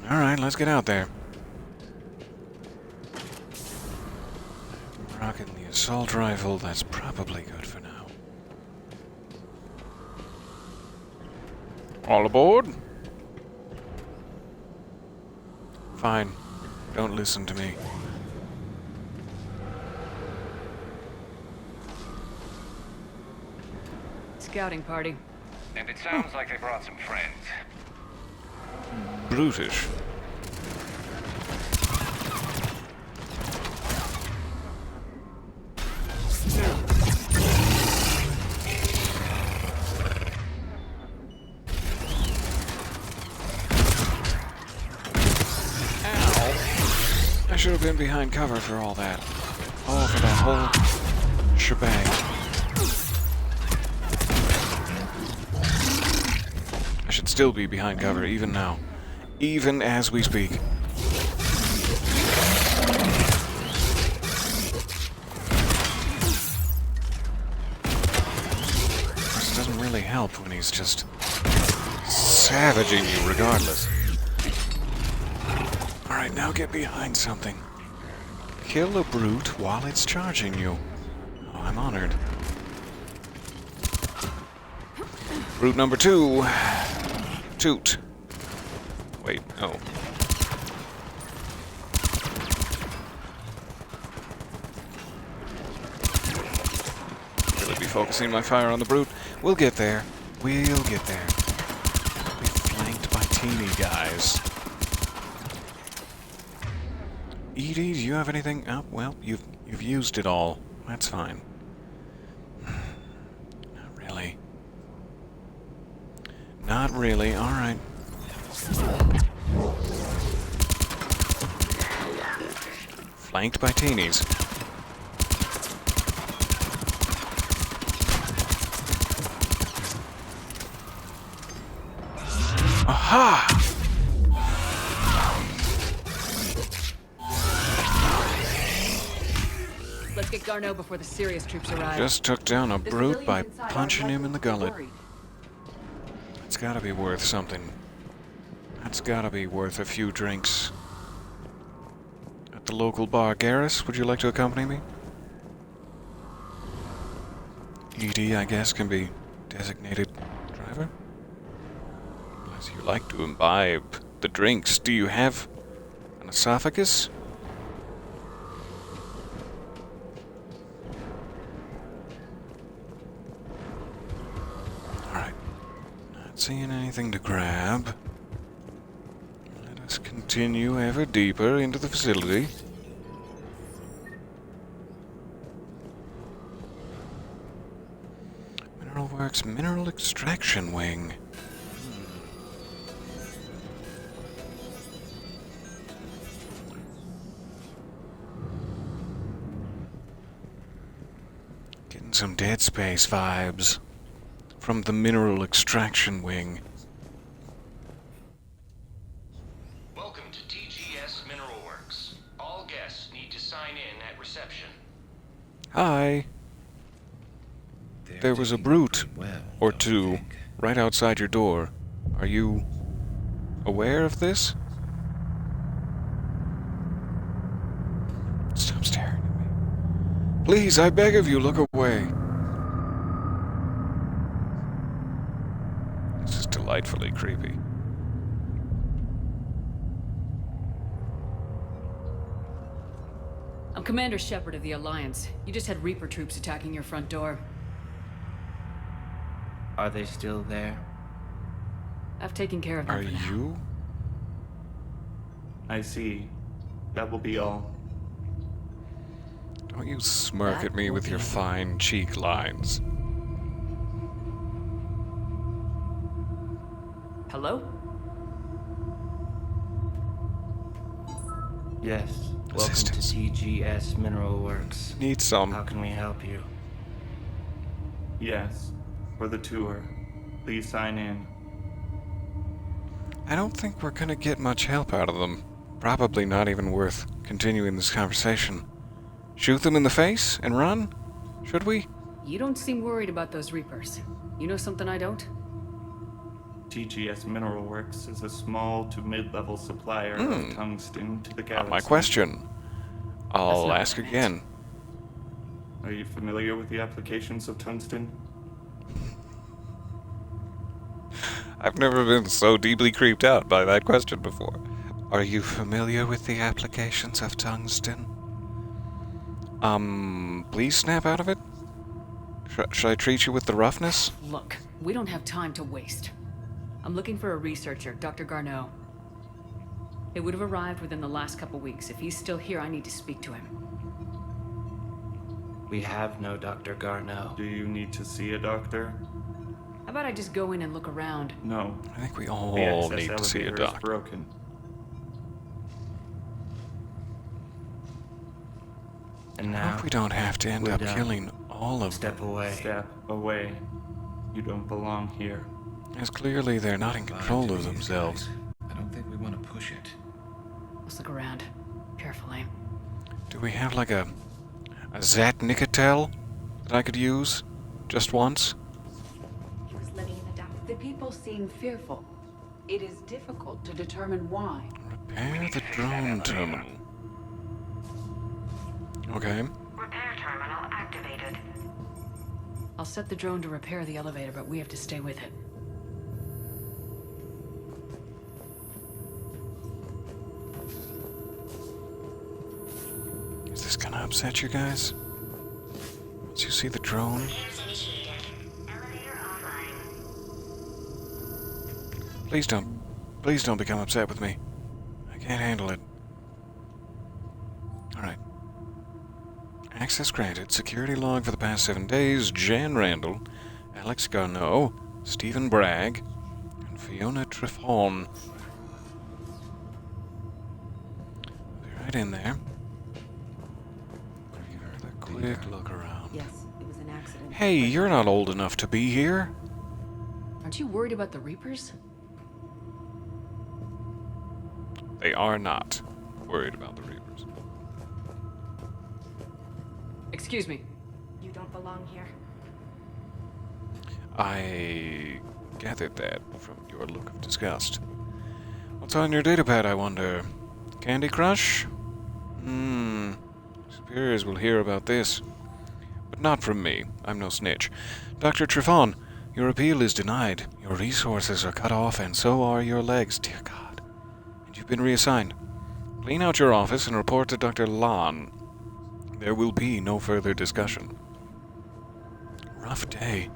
Alright, let's get out there. Rocking the assault rifle, that's probably good for now. All aboard? Fine. Don't listen to me. Scouting party. And it sounds like they brought some friends. Brutish. I should have been behind cover for all that. Oh, for that whole shebang. I should still be behind cover, even now. Even as we speak. This doesn't really help when he's just savaging you regardless. Alright, now get behind something. Kill a brute while it's charging you. Oh, I'm honored. Brute number 2. Toot. Wait, oh. Really be focusing my fire on the brute. We'll get there. We'll get there. Be flanked by teeny guys. Edie, do you have anything? Oh, well, you've used it all. That's fine. Not really. Not really. All right. Flanked by teenies. Aha! Let's get Garneau before the serious troops arrive. Just took down a brute by punching him in the gullet. It's gotta be worth something. That's gotta be worth a few drinks. At the local bar. Garrus, would you like to accompany me? Edie, I guess, can be designated driver? Unless you like to imbibe the drinks. Do you have an esophagus? Alright. Not seeing anything to grab. Let us continue ever deeper into the facility. Mineral Works Mineral Extraction Wing. Getting some Dead Space vibes from the Mineral Extraction Wing. Welcome to TGS Mineral Works. All guests need to sign in at reception. Hi. There was a brute or two right outside your door. Are you aware of this? Stop staring at me. Please, I beg of you, look away. This is delightfully creepy. Commander Shepard of the Alliance. You just had Reaper troops attacking your front door. Are they still there? I've taken care of them. Are you? I see. That will be all. Don't you smirk at me with your fine cheek lines. Hello? Yes. Welcome to TGS Mineral Works. Need some. How can we help you? Yes. For the tour. Please sign in. I don't think we're gonna get much help out of them. Probably not even worth continuing this conversation. Shoot them in the face and run? Should we? You don't seem worried about those Reapers. You know something I don't? TGS Mineral Works is a small to mid-level supplier of tungsten to the galaxy. Not my question. I'll ask again. Are you familiar with the applications of tungsten? I've never been so deeply creeped out by that question before. Are you familiar with the applications of tungsten? Please snap out of it? Should I treat you with the roughness? Look, we don't have time to waste. I'm looking for a researcher, Dr. Garneau. It would have arrived within the last couple weeks. If he's still here, I need to speak to him. We have no Dr. Garneau. Do you need to see a doctor? How about I just go in and look around? No. I think we all The access need to see a elevator is doctor. broken. And I now hope we don't have to end we're up done. killing all of Step them. away. Step away. You don't belong here. As clearly they're not in control of themselves. I don't think we want to push it. Let's look around. Carefully. Do we have like a Zatnicatel that I could use? Just once? He was living in the dark. The people seem fearful. It is difficult to determine why. Repair the drone terminal. Okay. Repair terminal activated. I'll set the drone to repair the elevator, but we have to stay with it. Is this gonna upset you guys? Once you see the drone? Please don't become upset with me. I can't handle it. Alright. Access granted. Security log for the past 7 days. Jan Randall, Alex Garneau, Stephen Bragg, and Fiona Trifon. Be right in there. Give her a quick look around. Yes, it was an accident. Hey, you're not old enough to be here. Aren't you worried about the Reapers? They are not worried about the Reapers. Excuse me. You don't belong here. I gathered that from your look of disgust. What's on your datapad, I wonder? Candy Crush? Superiors will hear about this. But not from me. I'm no snitch. Dr. Trifon, your appeal is denied. Your resources are cut off, and so are your legs, dear God. And you've been reassigned. Clean out your office and report to Dr. Lan. There will be no further discussion. Rough day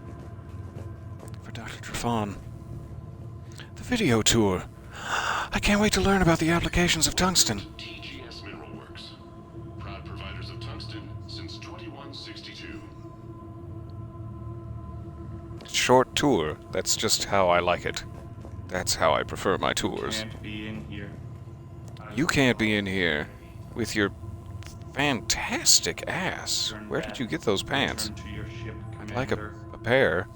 for Dr. Trifon. The video tour. I can't wait to learn about the applications of tungsten. TGS Mineral Works. Proud providers of tungsten since 2162. Short tour. That's just how I like it. That's how I prefer my tours. Can't be in here. You can't be in here with your fantastic ass. Where did you get those pants? Return to your ship, I'd like Commander. a pair.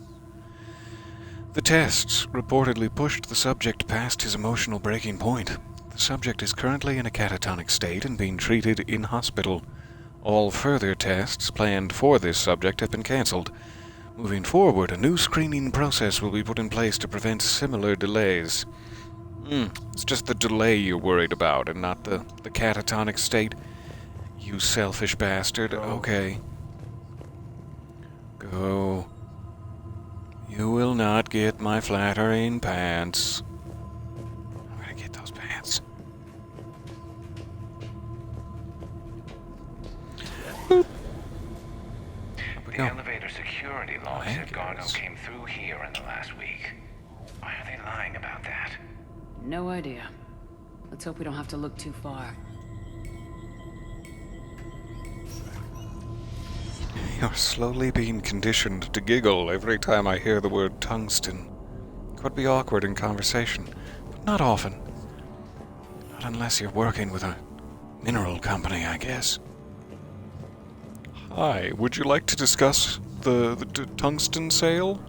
The tests reportedly pushed the subject past his emotional breaking point. The subject is currently in a catatonic state and being treated in hospital. All further tests planned for this subject have been cancelled. Moving forward, a new screening process will be put in place to prevent similar delays. It's just the delay you're worried about and not the catatonic state. You selfish bastard. Okay. Go. You will not get my flattering pants. I'm gonna get those pants. security log said Garno came through here in the last week. Why are they lying about that? No idea. Let's hope we don't have to look too far. You're slowly being conditioned to giggle every time I hear the word tungsten. Could be awkward in conversation, but not often. Not unless you're working with a mineral company, I guess. Hi, would you like to discuss the tungsten sale?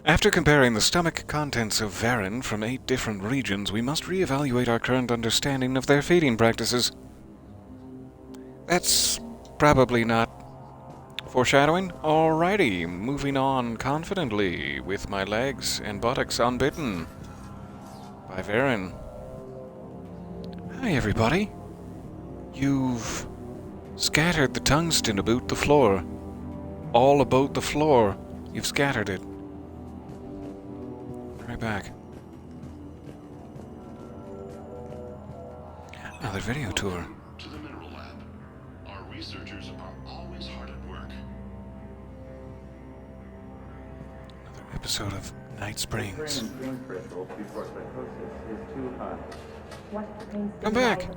After comparing the stomach contents of Varen from 8 different regions, we must reevaluate our current understanding of their feeding practices. That's probably not foreshadowing. Alrighty, moving on confidently with my legs and buttocks unbitten by Varen. Hi, everybody. You've scattered the tungsten about the floor. All about the floor. You've scattered it. Right back. Another video tour. To the mineral lab. Our researchers are always hard at work. Another episode of Night Springs. Come back!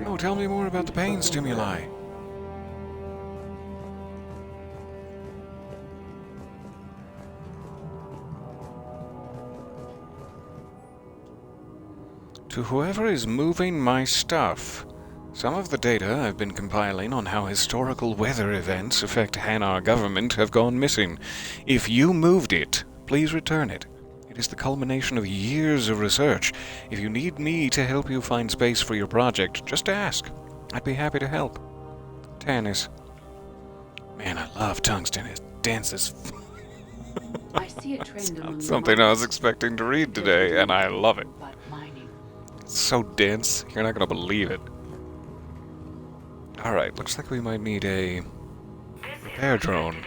Oh, tell me more about the pain stimuli. To whoever is moving my stuff, some of the data I've been compiling on how historical weather events affect Hanar government have gone missing. If you moved it, please return it. It is the culmination of years of research. If you need me to help you find space for your project, just ask. I'd be happy to help. Tannis. Man, I love tungsten. It dances. I see a trend among Something I was expecting to read today, and I love it. It's so dense, you're not going to believe it. Alright, looks like we might need a repair drone.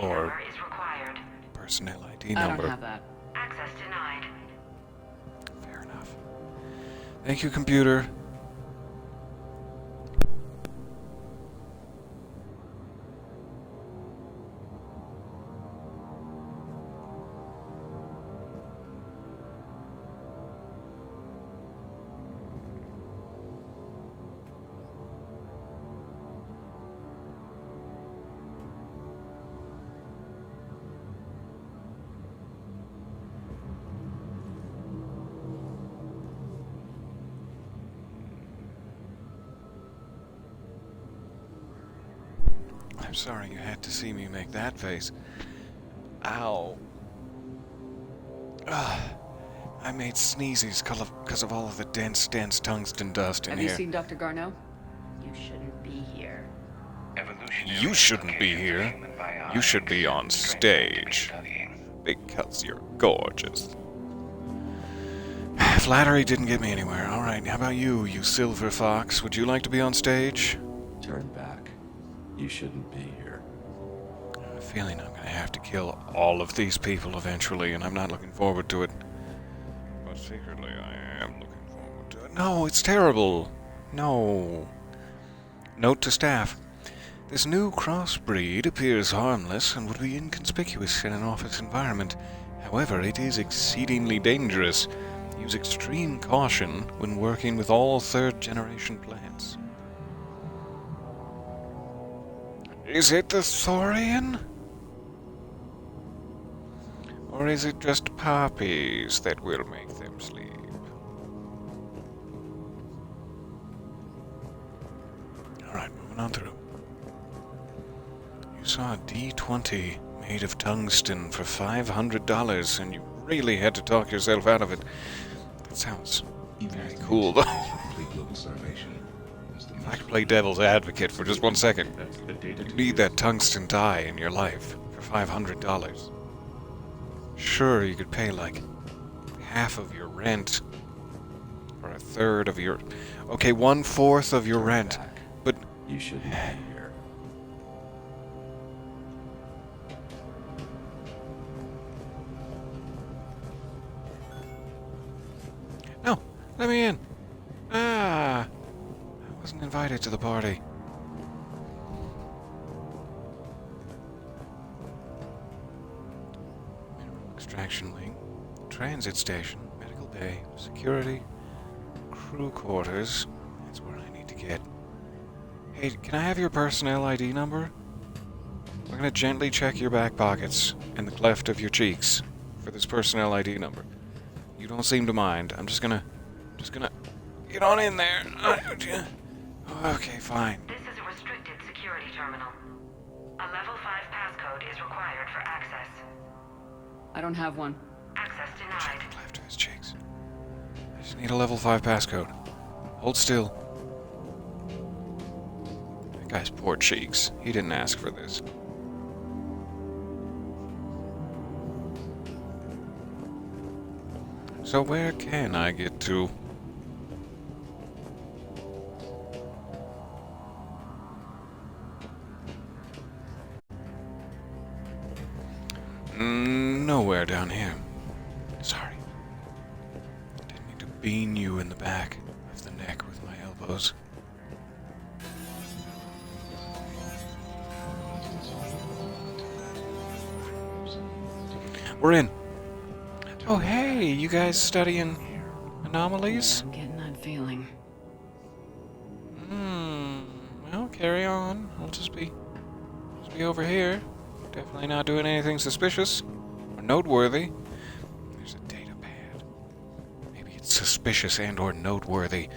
Or personnel ID number. I don't have that. Access denied. Fair enough. Thank you, computer. I'm sorry you had to see me make that face. Ow. Ugh. I made sneezes because of all of the dense tungsten dust in Have here. you seen Dr. Garneau? You shouldn't be here. You shouldn't be here. You should be on stage. Because you're gorgeous. Flattery didn't get me anywhere. Alright, how about you, you silver fox? Would you like to be on stage? Turn back. You shouldn't be here. I have a feeling I'm going to have to kill all of these people eventually, and I'm not looking forward to it. But secretly, I am looking forward to it. No, it's terrible. No. Note to staff. This new crossbreed appears harmless and would be inconspicuous in an office environment. However, it is exceedingly dangerous. Use extreme caution when working with all third-generation plants. Is it the Thorian? Or is it just poppies that will make them sleep? Alright, moving on through. You saw a D20 made of tungsten for $500, and you really had to talk yourself out of it. That sounds very cool, though. If I could play devil's advocate for just 1 second, you need that tungsten dye in your life for $500. Sure, you could pay like half of your rent, or a third of your... Okay, 1/4 of your rent, but... You shouldn't be here. No, let me in. Ah, Wasn't invited to the party. Mineral extraction wing, transit station, medical bay, security, crew quarters. That's where I need to get. Hey, can I have your personnel ID number? We're gonna gently check your back pockets and the cleft of your cheeks for this personnel ID number. You don't seem to mind. I'm just gonna get on in there. Okay, fine. This is a restricted security terminal. A level 5 passcode is required for access. I don't have one. Access denied. Cleft of his cheeks. I just need a level 5 passcode. Hold still. That guy's poor cheeks. He didn't ask for this. So where can I get to? Nowhere down here. Sorry. Didn't mean to bean you in the back of the neck with my elbows. We're in. Oh, hey, you guys studying anomalies? I'm getting that feeling. Well, carry on. I'll just be over here. Definitely not doing anything suspicious or noteworthy. There's a data pad. Maybe it's suspicious and or noteworthy.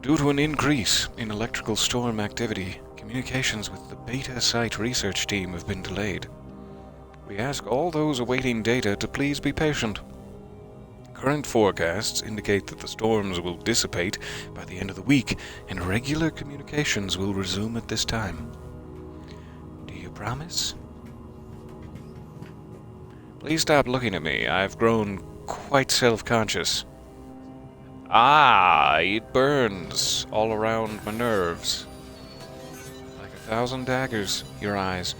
Due to an increase in electrical storm activity, communications with the Beta Site research team have been delayed. We ask all those awaiting data to please be patient. Current forecasts indicate that the storms will dissipate by the end of the week, and regular communications will resume at this time. Do you promise? Please stop looking at me. I've grown quite self-conscious. Ah, it burns all around my nerves. Like 1,000 daggers, your eyes.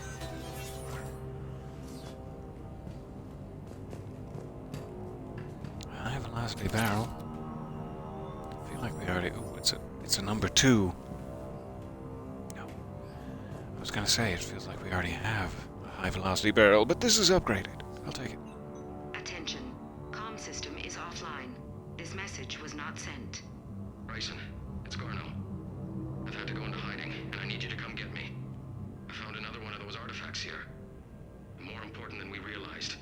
High velocity barrel. I feel like we already... Oh, it's a number 2. No. I was gonna say, it feels like we already have a high velocity barrel, but this is upgraded. I'll take it. Attention. Comm system is offline. This message was not sent. Bryson, it's Garno. I've had to go into hiding, and I need you to come get me. I found another one of those artifacts here. More important than we realized.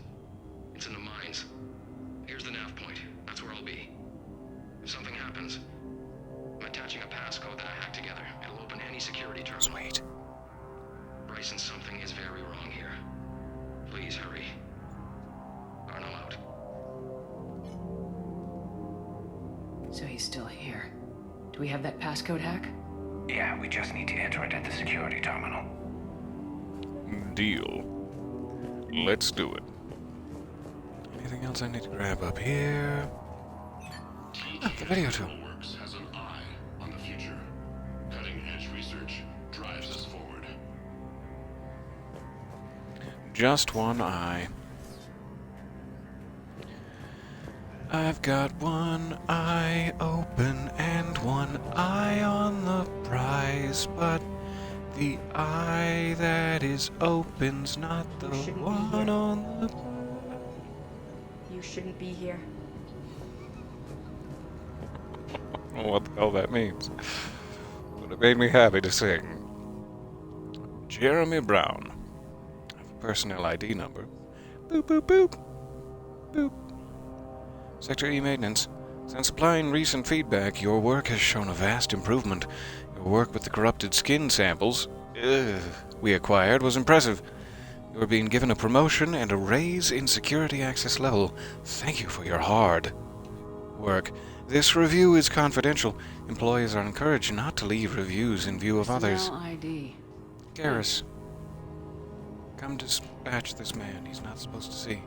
It's in the mines. Here's the nav point. That's where I'll be. If something happens, I'm attaching a passcode that I hacked together. It'll open any security terminal. Sweet. Bryson, something is very wrong here. Please hurry. Arno out. So he's still here. Do we have that passcode hack? Yeah, we just need to enter it at the security terminal. Deal. Let's do it. Anything else I need to grab up here? The video tool. Works has an eye on the future. Cutting-edge research drives us forward. Just one eye. I've got one eye open and one eye on the prize, but the eye that is open's not the one on the... You shouldn't be here. I don't know what the hell that means, but it made me happy to sing. Jeremy Brown. I have a personnel ID number. Boop, boop, boop. Boop. Sector E maintenance. Since supplying recent feedback, your work has shown a vast improvement. Your work with the corrupted skin samples we acquired was impressive. You are being given a promotion and a raise in security access level. Thank you for your hard work. This review is confidential. Employees are encouraged not to leave reviews in view of others. Personnel ID. Garrus, come dispatch this man. He's not supposed to see.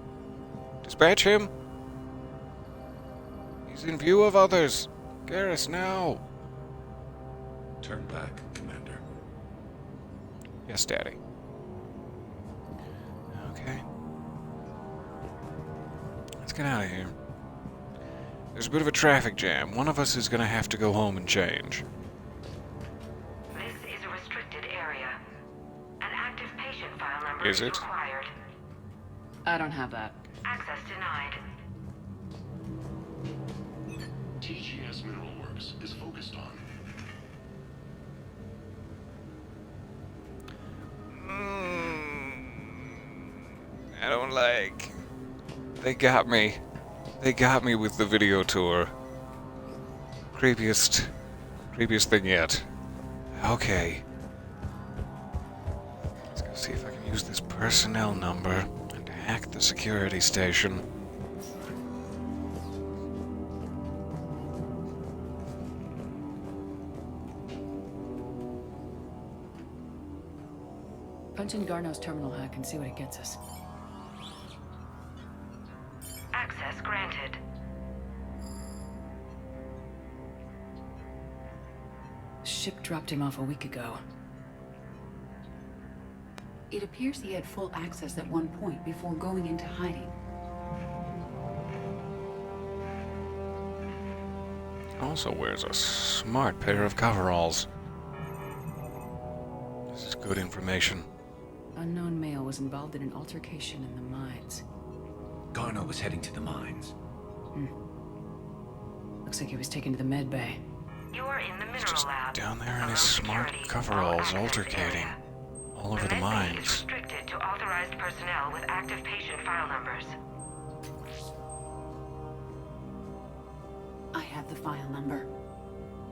Dispatch him! He's in view of others. Garrus, now! Turn back, Commander. Yes, Daddy. Okay. Let's get out of here. There's a bit of a traffic jam. One of us is gonna have to go home and change. Is it? required. I don't have that. Access denied. TGS Mineral Works is focused on. I don't like. They got me. They got me with the video tour. Creepiest thing yet. Okay. Let's go see if I can use this personnel number and hack the security station. Punch in Garneau's terminal hack and see what it gets us. Access granted. Ship dropped him off a week ago. It appears he had full access at one point before going into hiding. Also wears a smart pair of coveralls. This is good information. Unknown male was involved in an altercation in the mines. Garneau was heading to the mines. Looks like he was taken to the med bay. You are in the mineral lab. Down there in his smart coveralls, altercating all over the Is mines. restricted to authorized personnel with active patient file numbers. I have the file number.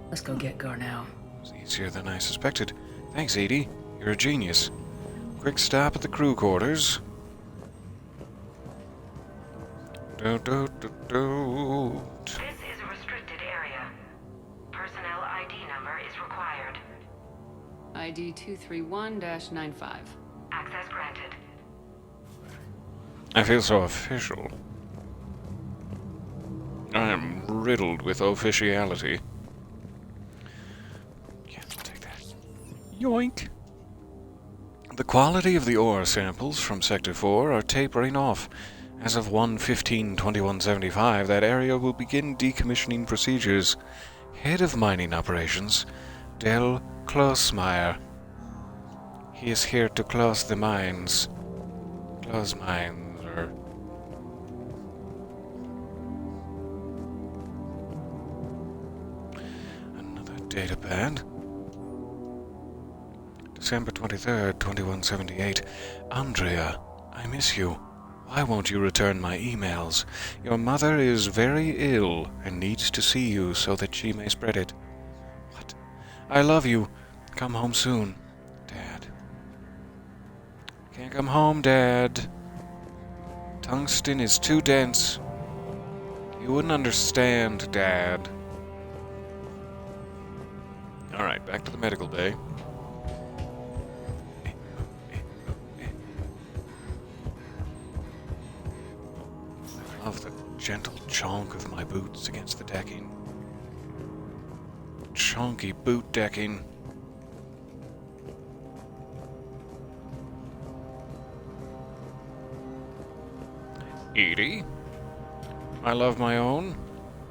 Let's go get Garneau. It's easier than I suspected. Thanks, Edie. You're a genius. Quick stop at the crew quarters. This is a restricted area. Personnel ID number is required. ID 231-95. Access granted. I feel so official. I am riddled with officiality. Yeah, I'll take that. Yoink! The quality of the ore samples from Sector 4 are tapering off. As of 1/15/2175, that area will begin decommissioning procedures. Head of mining operations, Del Klossmeyer. He is here to close the mines. Close mines, or... Another datapad. December 23rd, 2178. Andrea, I miss you. Why won't you return my emails? Your mother is very ill and needs to see you so that she may spread it. What? I love you. Come home soon. Dad. Can't come home, Dad. Tungsten is too dense. You wouldn't understand, Dad. Alright, back to the medical bay. I love the gentle chonk of my boots against the decking. Chonky boot decking. Edie? I love my own.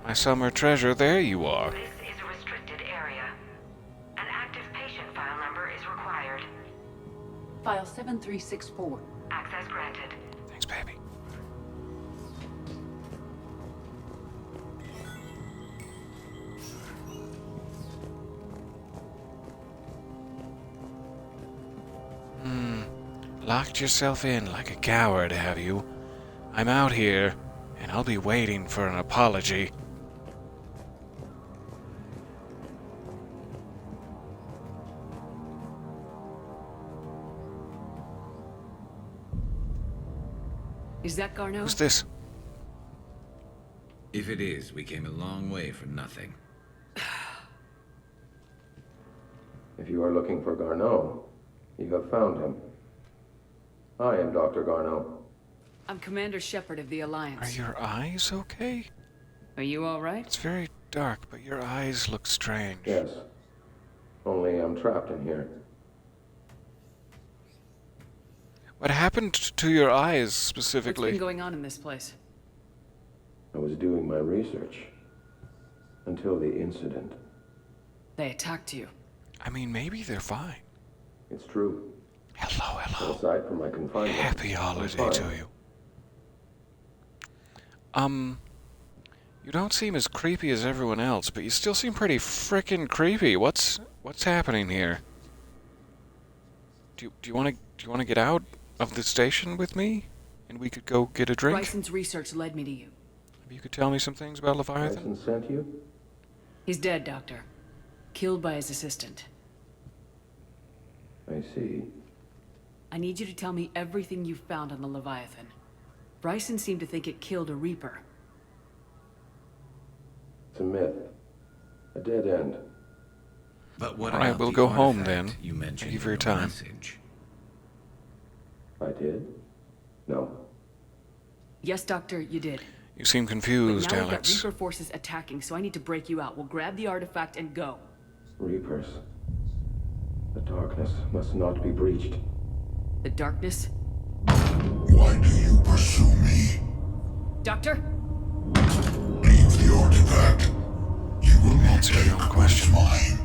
My summer treasure, there you are. This is a restricted area. An active patient file number is required. File 7364. Access granted. Thanks, baby. Locked yourself in like a coward, have you? I'm out here, and I'll be waiting for an apology. Is that Garneau? Who's this? If it is, we came a long way for nothing. If you are looking for Garneau, you have found him. I am Dr. Garneau. I'm Commander Shepard of the Alliance. Are your eyes okay? Are you all right? It's very dark, but your eyes look strange. Yes. Only I'm trapped in here. What happened to your eyes specifically? What's been going on in this place? I was doing my research. Until the incident. They attacked you. I mean, maybe they're fine. It's true. Hello, hello. Aside from my confinement. Happy holiday to you. You don't seem as creepy as everyone else, but you still seem pretty frickin' creepy. What's happening here? Do you want to get out of the station with me, and we could go get a drink? Bryson's research led me to you. Maybe you could tell me some things about Leviathan. Bryson sent you? He's dead, Doctor. Killed by his assistant. I see. I need you to tell me everything you've found on the Leviathan. Bryson seemed to think it killed a Reaper. It's a myth. A dead end. But what Alright, about we'll the go home artifact then. You mentioned Thank you for your in time. message? I did? No. Yes, Doctor, you did. You seem But confused, now we've got Alex. Reaper forces attacking, so I need to break you out. We'll grab the artifact and go. Reapers. The darkness must not be breached. The darkness? Why do you pursue me? Doctor? Leave the artifact. You will not take your own question. mine.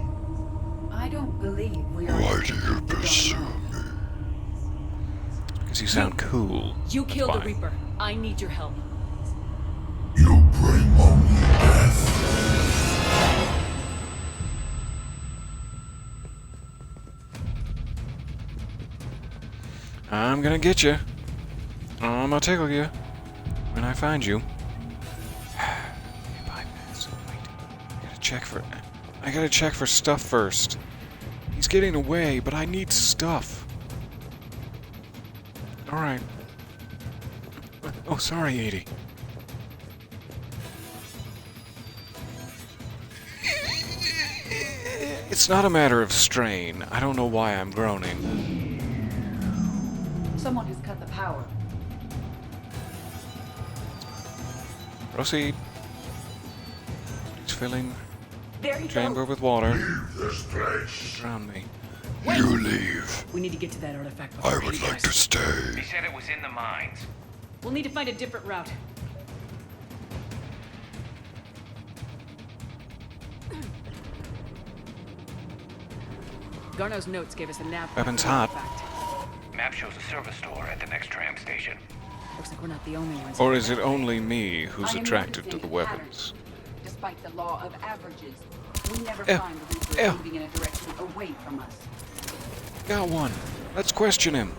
I don't believe we are. Why do you pursue me? Because you sound cool. You killed the Fine. Reaper. I need your help. You bring only death. I'm gonna get you. I'm gonna tickle you when I find you. Bypass. Wait. I gotta check for stuff first. He's getting away, but I need stuff. Alright. Oh, sorry, Edie. It's not a matter of strain. I don't know why I'm groaning. Someone has cut the power. Proceed. It's filling There you chamber go. with water. Leave this place. Drown me. You leave. We need to get to that artifact I before would he like does. to stay. He said it was in the mines. We'll need to find a different route. Garneau's notes gave us a nav. Weapon's for the hot. artifact. Map shows a service store at the next tram station. Looks like we're not the only ones. Or is it only me who's I am attracted to noticing the weapons? Despite the law of averages, we never Ew. find the Reaper Ew. moving in a direction away from us. Got one. Let's question him.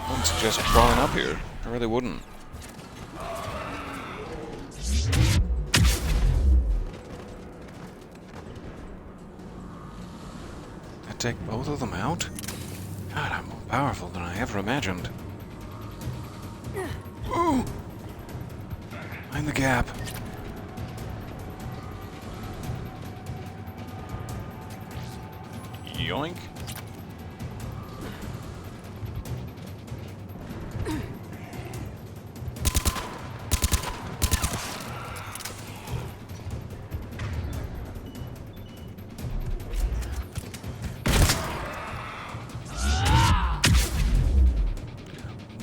I wouldn't suggest crawling up here. I really wouldn't. That take both of them out? God, I'm more powerful than I ever imagined. Ooh! Mind the gap. Yoink.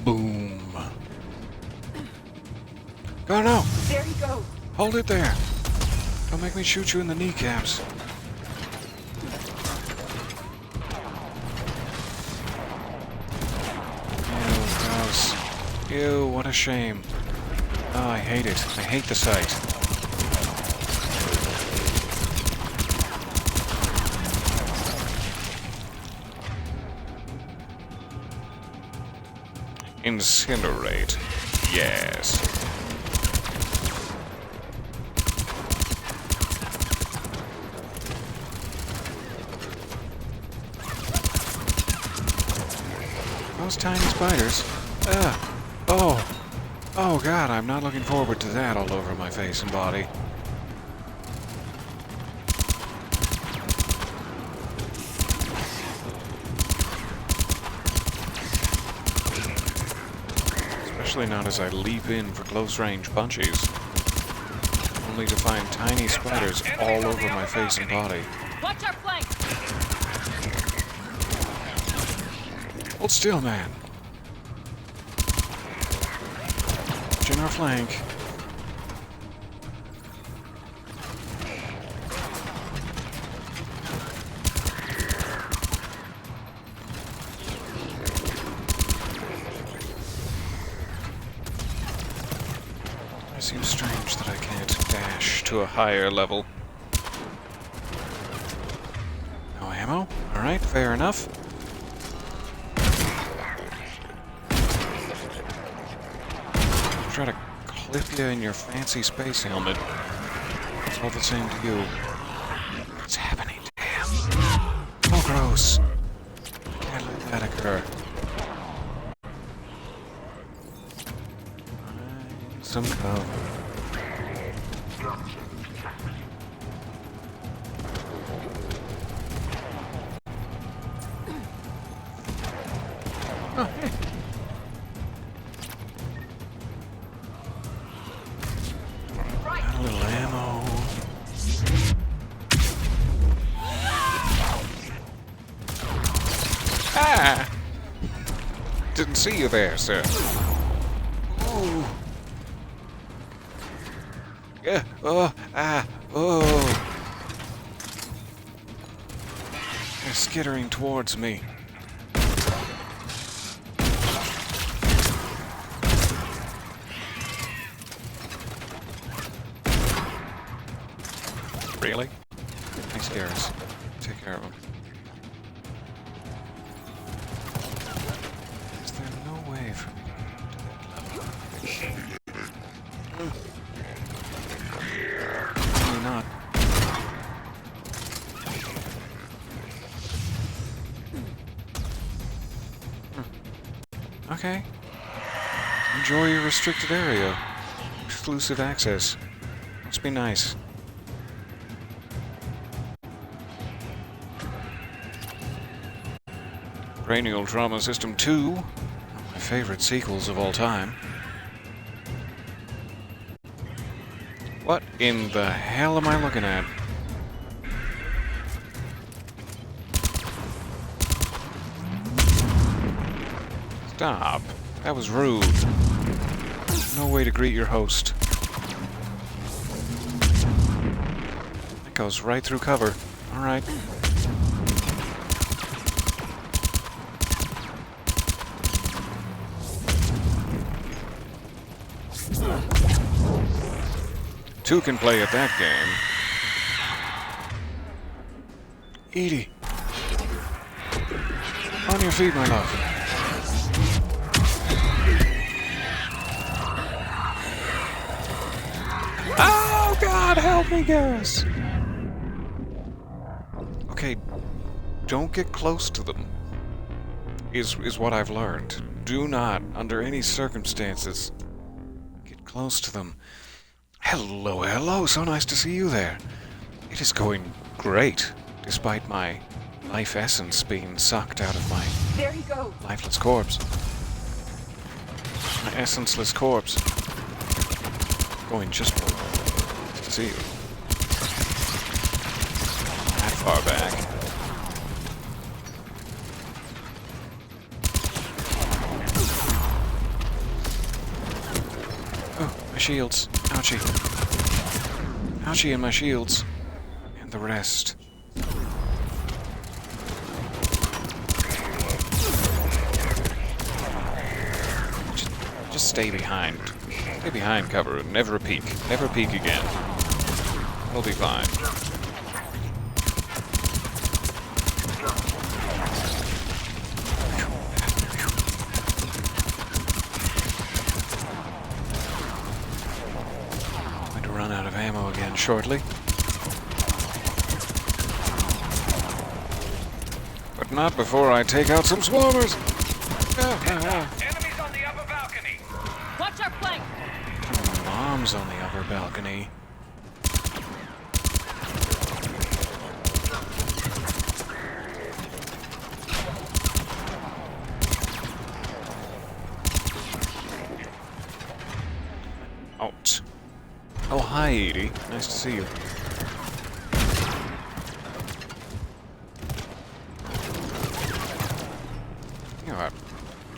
Boom. Oh no! There he goes. Hold it there! Don't make me shoot you in the kneecaps. Ew, gross. Ew, what a shame. Oh, I hate it. I hate the sight. Incinerate. Yes. Those tiny spiders. Oh. Oh god, I'm not looking forward to that all over my face and body. Especially not as I leap in for close-range punches. Only to find tiny spiders all over my face and body. Watch our flank! Hold still, man. Watching our flank. It seems strange that I can't dash to a higher level. No ammo? Alright, fair enough. Try to clip you in your fancy space helmet. It's all the same to you. What's happening? Damn. Oh, gross. Can't let that occur. Some cover. Oh, hey. Got a little ammo. Ah! Didn't see you there, sir. Ooh. Yeah. Oh. Ah. Oh. They're skittering towards me. Really? Thanks, Garrus. Take care of him. Is there no way for me to get to that level? Probably not. Okay. Enjoy your restricted area. Exclusive access. Must be nice. Cranial Trauma System 2, one of my favorite sequels of all time. What in the hell am I looking at? Stop. That was rude. No way to greet your host. That goes right through cover. Alright. Two can play at that game. Edie. On your feet, my love. Oh, God, help me, Garrus. Okay, don't get close to them, is what I've learned. Do not, under any circumstances, get close to them. Hello, hello, so nice to see you there. It is going great, despite my life essence being sucked out of my There he goes. lifeless corpse. My essenceless corpse. Going just to see you. That far back. Oh, my shields. Ouchie. Ouchie and my shields. And the rest. Just stay behind. Stay behind cover and never peek. Never peek again. We'll be fine. Going to run out of ammo again shortly. But not before I take out some swarmers! Enemies on the upper balcony! Watch our flank! Mom's on the upper balcony. Out. Oh, hi, Edie. Nice to see you. You know, I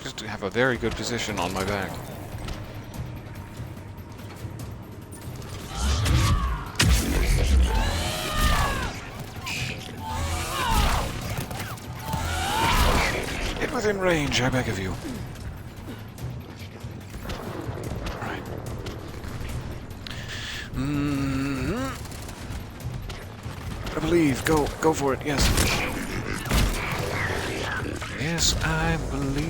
just have a very good position on my back. within range, I beg of you. Alright. I believe. Go for it, yes. Yes, I believe.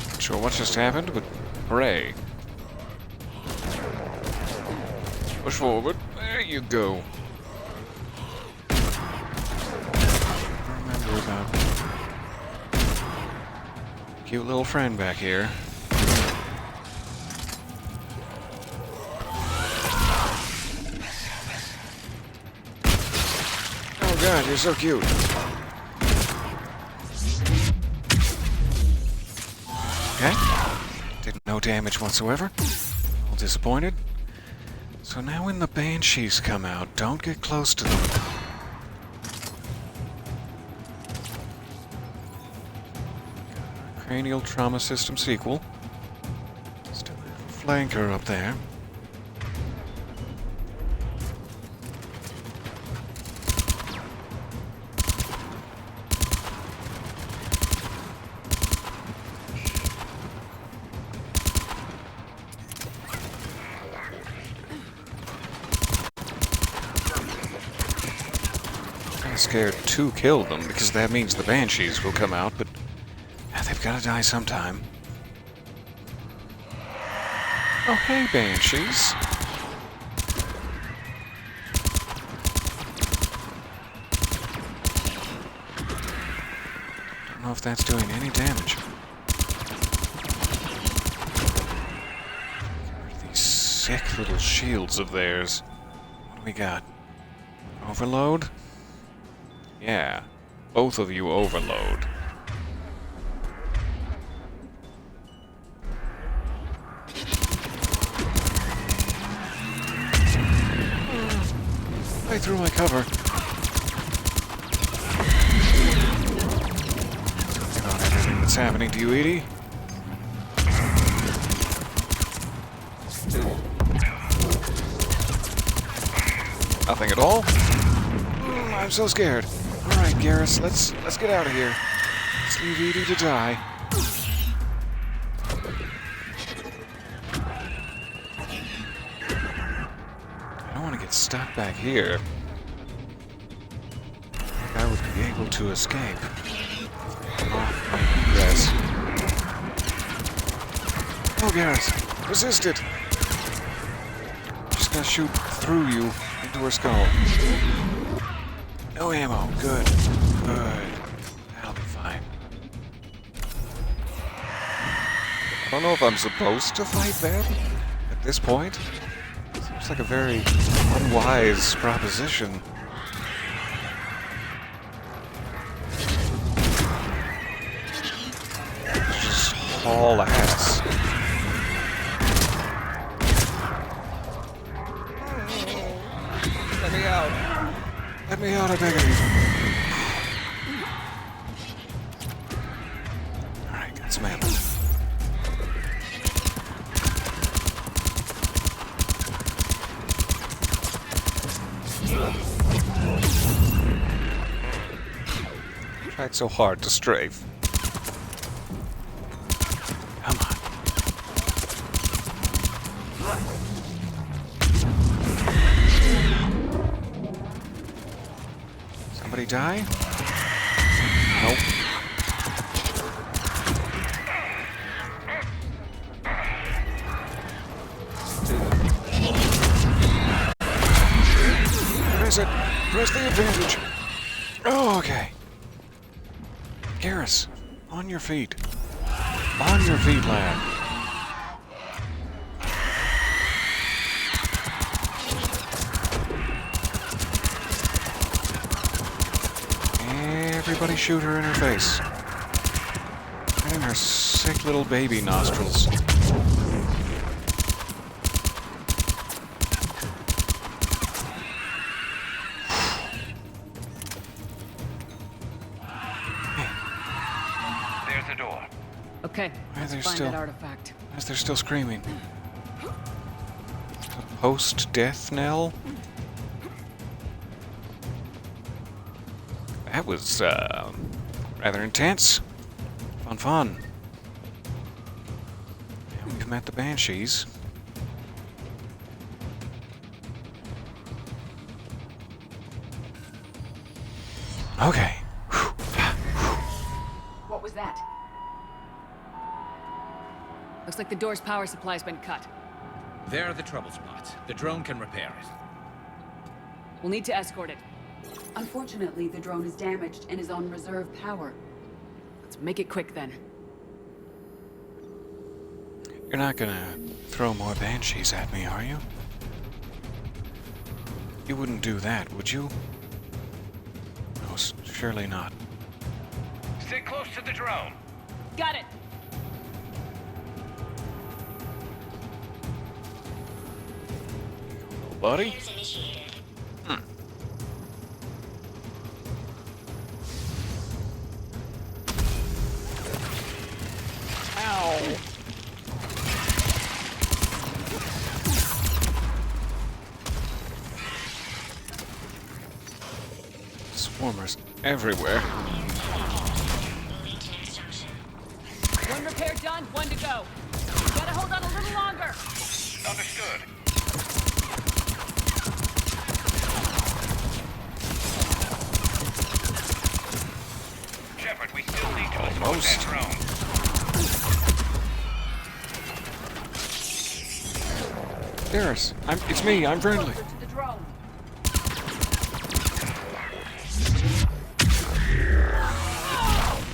Not sure what just happened, but hooray. Push forward. There you go. Remember about cute little friend back here. Oh god, you're so cute. Okay. Did no damage whatsoever. A little disappointed. So now when the Banshees come out, don't get close to them. Cranial Trauma System sequel. Still have a flanker up there. I'm scared to kill them because that means the Banshees will come out, but they've got to die sometime. Oh, hey, Banshees. Don't know if that's doing any damage. These sick little shields of theirs. What do we got? Overload? Yeah. Both of you overload. Right through my cover. About everything that's happening to you, Edie. Nothing at all? I'm so scared. Alright, Garrus, let's get out of here. Let's leave Edie to die. Stuck back here. I think I would be able to escape. Off my egress. Oh, Garrus! Resist it! Just gonna shoot through you into her skull. No ammo. Good. Good. That'll be fine. I don't know if I'm supposed to fight them at this point. Seems like a very unwise proposition. Just haul ass. Let me out. Let me out, I beg of you. Alright, got some ammo. Tried so hard to strafe. Come on. Somebody die? Nope. Press it. Press the advantage. Oh, okay. Garrus, on your feet. On your feet, lad. Everybody shoot her in her face. And in her sick little baby nostrils. Okay, Why are let's they find still- that artifact. Why is there still screaming? A post-death knell? That was, rather intense. Fun. And we've met the Banshees. Okay. What was that? Looks like the door's power supply's been cut. There are the trouble spots. The drone can repair it. We'll need to escort it. Unfortunately, the drone is damaged and is on reserve power. Let's make it quick then. You're not gonna throw more Banshees at me, are you? You wouldn't do that, would you? No, surely not. Stay close to the drone. Got it! Buddy? Ow! Swarmers everywhere. One repair done, one to go. Gotta hold on a little longer. Understood. Shepard, we still need to escort that drone. Garrus, it's me, I'm friendly. To the drone.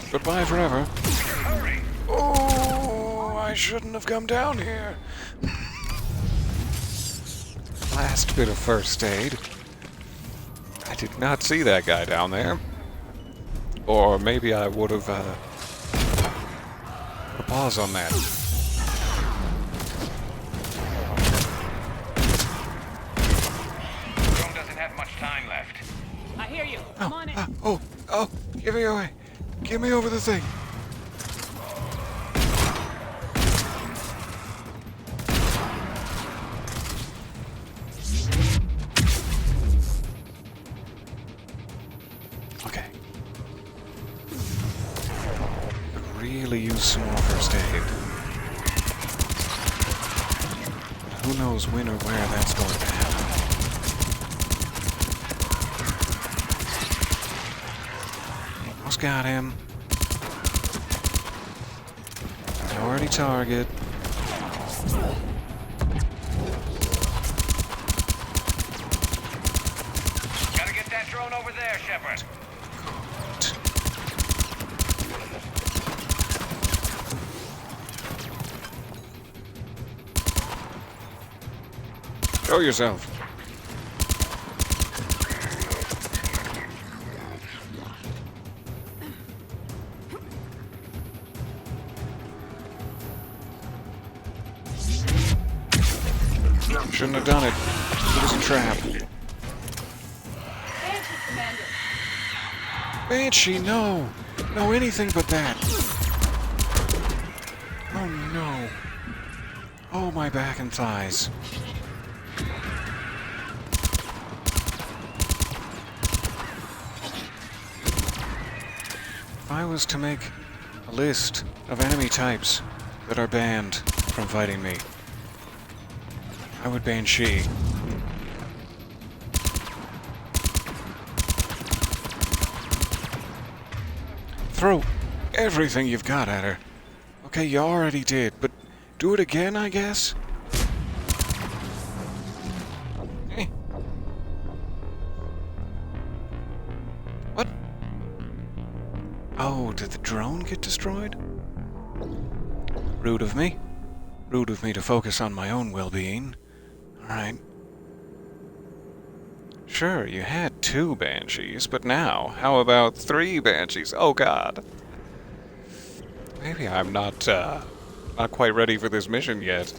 Goodbye forever. Hurry! Oh, I shouldn't have come down here. Last bit of first aid. I did not see that guy down there. Or maybe I would have, put a pause on that. Drone doesn't have much time left. I hear you. I'm on it. Oh, give me away. Give me over the thing. Okay. Could really use some more first aid. Who knows when or where that's going to happen. Almost got him. Priority target. Gotta get that drone over there, Shepard. Show yourself. Shouldn't have done it. It was a trap. Banshee, no! No, anything but that. Oh no. Oh, my back and thighs. If I was to make a list of enemy types that are banned from fighting me, I would Banshee. Throw everything you've got at her. Okay, you already did, but do it again, I guess? What? Oh, did the drone get destroyed? Rude of me. Rude of me to focus on my own well-being. Alright. Sure, you had 2 Banshees, but now, how about 3 Banshees? Oh god. Maybe I'm not quite ready for this mission yet.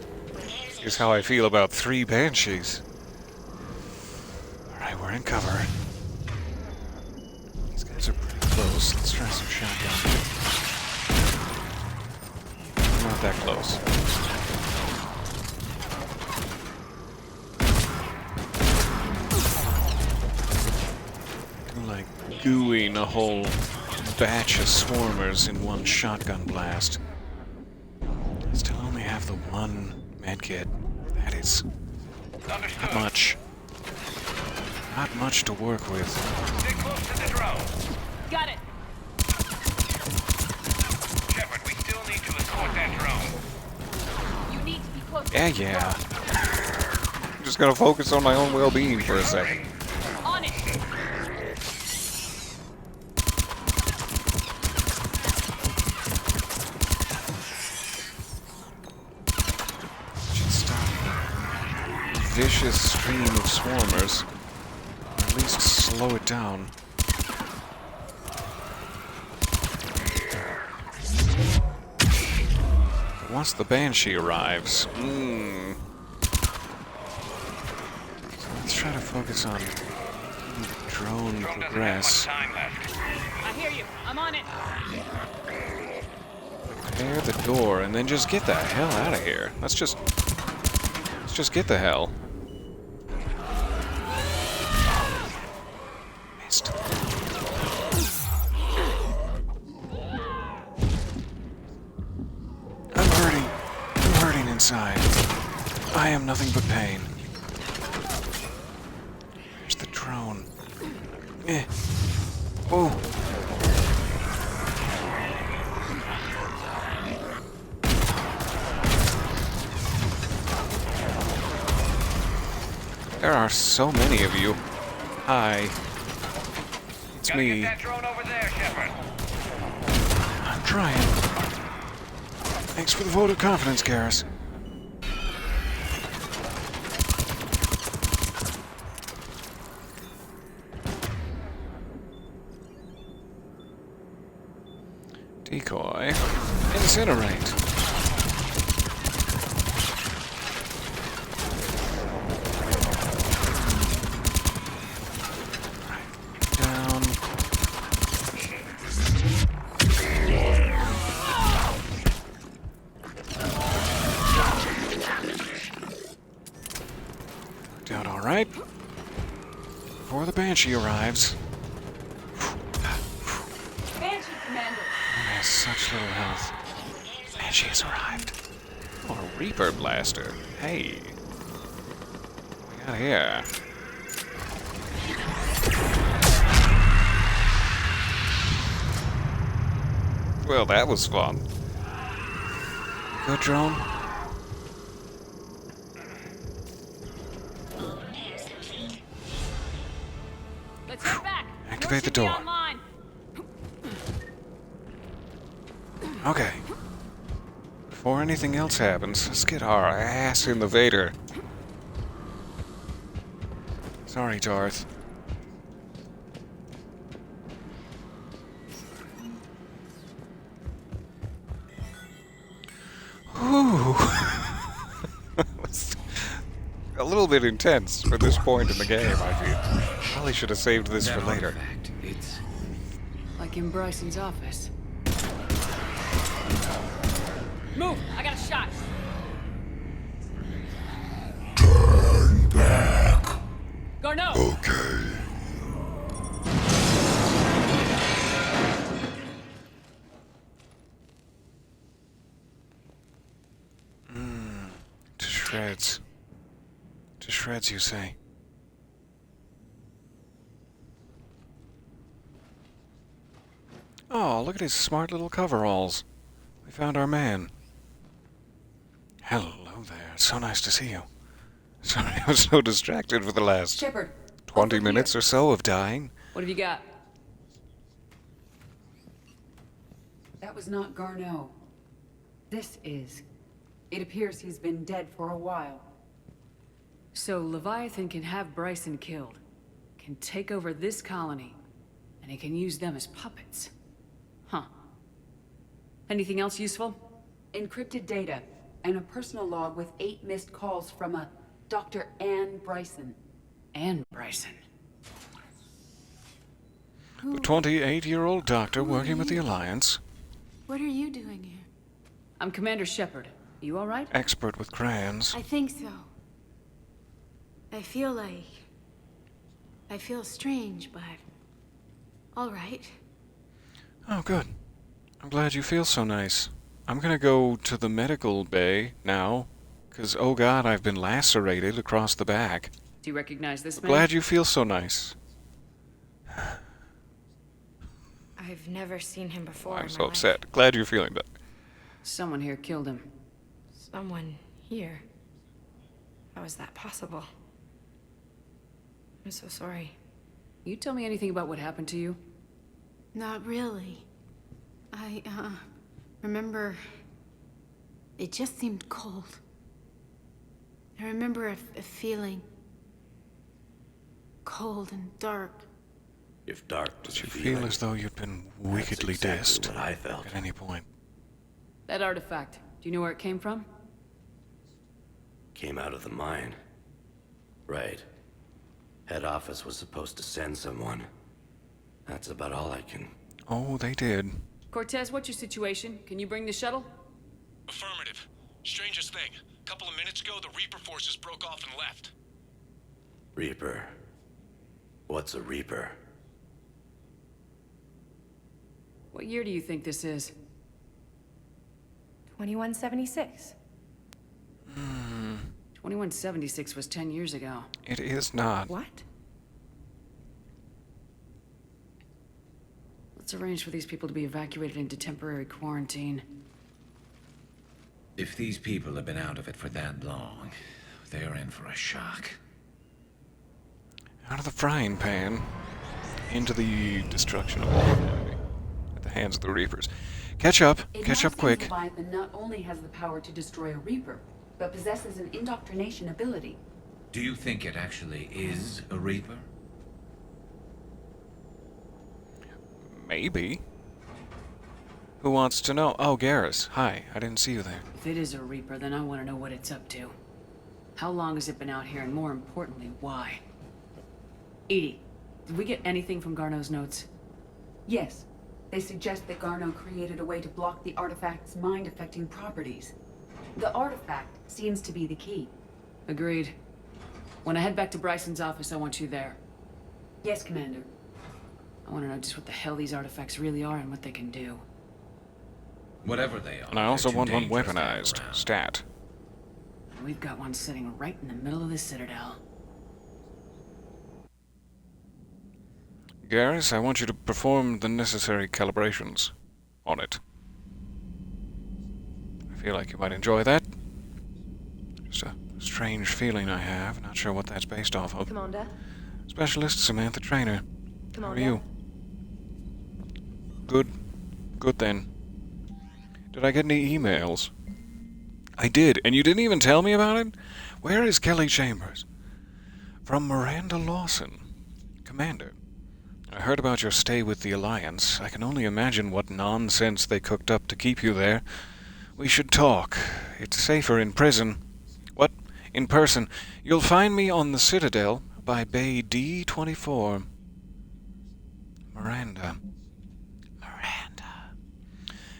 Is how I feel about 3 Banshees. Alright, we're in cover. These guys are pretty close. Let's try some shotgun. not that close. Like gooing a whole batch of swarmers in one shotgun blast. I still only have the one medkit. That is not much. Not much to work with. Stay close to the drone. Got it. Shepard, we still need to escort that drone. You need to be close. Yeah. I'm just gonna focus on my own well-being for a second. On it. Should stop the vicious stream of swarmers. Or at least slow it down. Once the Banshee arrives, let's try to focus on the drone progress. I hear you. I'm on it. Prepare the door and then just get the hell out of here. Let's just get the hell. Missed. I'm hurting inside. I am nothing but pain. There's the drone. Oh. There are so many of you. Hi. It's me. Get that drone over there, Shepard. I'm trying. Thanks for the vote of confidence, Garrus. Decoy. Incinerate. Down. Worked out all right. Before the Banshee arrives. Banshee, Commander. Has such little health. Banshee has arrived. Oh, a Reaper Blaster. Hey. What we got here? Well, that was fun. Good drone? Let's head back. Activate the door. Online. Okay. Before anything else happens, let's get our ass in the Vader. Sorry, Darth. Ooh. A little bit intense for this point in the game, I feel. Probably should have saved this for later. It's like in Bryson's office. Move. I got a shot. Turn back. Garneau. Okay. To shreds. To shreds, you say? Oh, look at his smart little coveralls. We found our man. Hello there. So nice to see you. Sorry, I was so distracted for the last Shepard, 20 minutes or so of dying. What have you got? that was not Garneau. This is. It appears he's been dead for a while. So Leviathan can have Bryson killed, can take over this colony, and he can use them as puppets. Huh. Anything else useful? Encrypted data, and a personal log with 8 missed calls from a Dr. Anne Bryson. Anne Bryson. The 28-year-old doctor working with the Alliance. What are you doing here? I'm Commander Shepard. You alright? Expert with crayons. I think so. I feel strange, but all right. Oh, good. I'm glad you feel so nice. I'm gonna go to the medical bay now, 'cause oh god, I've been lacerated across the back. Do you recognize this man? Glad you feel so nice. I've never seen him before. I'm so upset. Glad you're feeling better. Someone here killed him. Someone here? How is that possible? I'm so sorry. You tell me anything about what happened to you? Not really. I, remember... It just seemed cold. I remember a feeling... cold and dark. If dark was Did you feel as though you'd been wickedly dissed what I felt. at any point? That artifact, do you know where it came from? Came out of the mine. Right. Head office was supposed to send someone. That's about all I can... Oh, they did. Cortez, what's your situation? Can you bring the shuttle? Affirmative. Strangest thing. A couple of minutes ago, the Reaper forces broke off and left. Reaper. What's a Reaper? What year do you think this is? 2176. 2176 was 10 years ago. It is not. What? Let's arrange for these people to be evacuated into temporary quarantine. If these people have been out of it for that long, they're in for a shock. Out of the frying pan into the destruction of all humanity at the hands of the Reapers. Catch up. Catch up quick. Leviathan not only has the power to destroy a Reaper, but possesses an indoctrination ability. Do you think it actually is a Reaper? Maybe. Who wants to know? Oh, Garrus. Hi. I didn't see you there. If it is a Reaper, then I want to know what it's up to. How long has it been out here, and more importantly, why? Edie, did we get anything from Garneau's notes? Yes. They suggest that Garneau created a way to block the artifact's mind-affecting properties. The artifact seems to be the key. Agreed. When I head back to Bryson's office, I want you there. Yes, Commander. I want to know just what the hell these artifacts really are and what they can do. Whatever they are. And I also they're too want one dangerous to hang weaponized. around. Stat. And we've got one sitting right in the middle of the Citadel. Garrus, I want you to perform the necessary calibrations on it. I feel like you might enjoy that. Just a strange feeling I have. Not sure what that's based off of. Commander. Specialist Samantha Trainer. Commander. How are you? Good. Good then. Did I get any emails? I did, and you didn't even tell me about it? Where is Kelly Chambers? From Miranda Lawson. Commander, I heard about your stay with the Alliance. I can only imagine what nonsense they cooked up to keep you there. We should talk. It's safer in prison. What? In person. You'll find me on the Citadel by Bay D24. Miranda.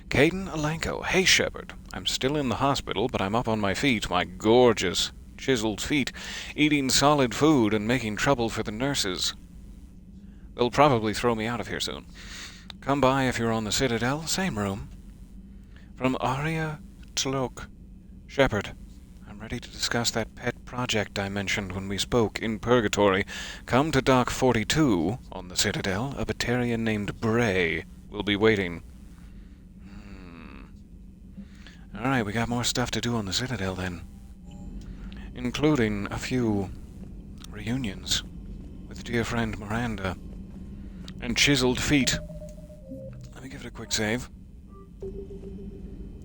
Caden Alenko. Hey, Shepard. I'm still in the hospital, but I'm up on my feet, my gorgeous, chiseled feet, eating solid food and making trouble for the nurses. They'll probably throw me out of here soon. Come by if you're on the Citadel, same room. From Arya Tlok. Shepard, I'm ready to discuss that pet project I mentioned when we spoke in Purgatory. Come to Dock 42 on the Citadel. A Batarian named Bray will be waiting. Alright, we got more stuff to do on the Citadel then. Including a few reunions with dear friend Miranda. And chiseled feet. Let me give it a quick save.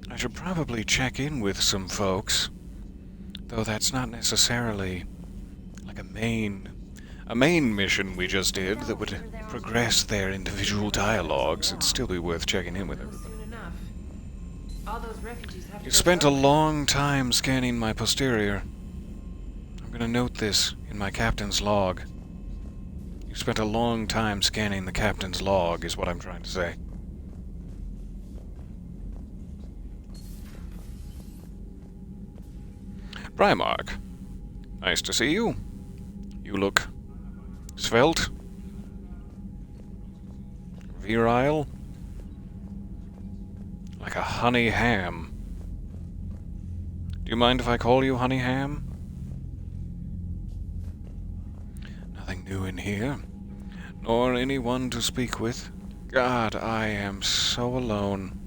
I should probably check in with some folks. Though that's not necessarily like a main mission we just did that would progress their individual dialogues. It'd still be worth checking in with everybody. All those refugees have to You go spent a somewhere. long time scanning my posterior. I'm gonna note this in my captain's log. You spent a long time scanning the captain's log, is what I'm trying to say. Primarch, nice to see you. You look svelte, virile, like a honey ham. Do you mind if I call you Honey Ham? Nothing new in here, nor anyone to speak with. God, I am so alone.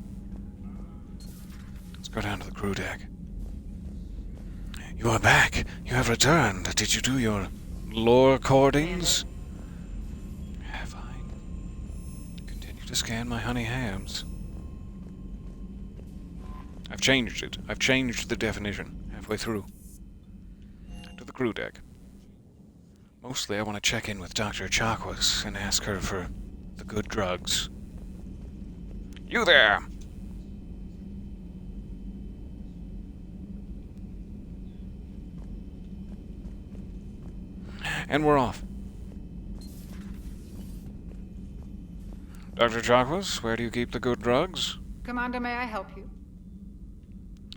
Let's go down to the crew deck. You are back. You have returned. Did you do your lore recordings? Fine. Continue to scan my honey hams. I've changed it. I've changed the definition halfway through. To the crew deck. Mostly I want to check in with Dr. Chakwas and ask her for the good drugs. You there! And we're off. Dr. Chakwas, where do you keep the good drugs? Commander, may I help you?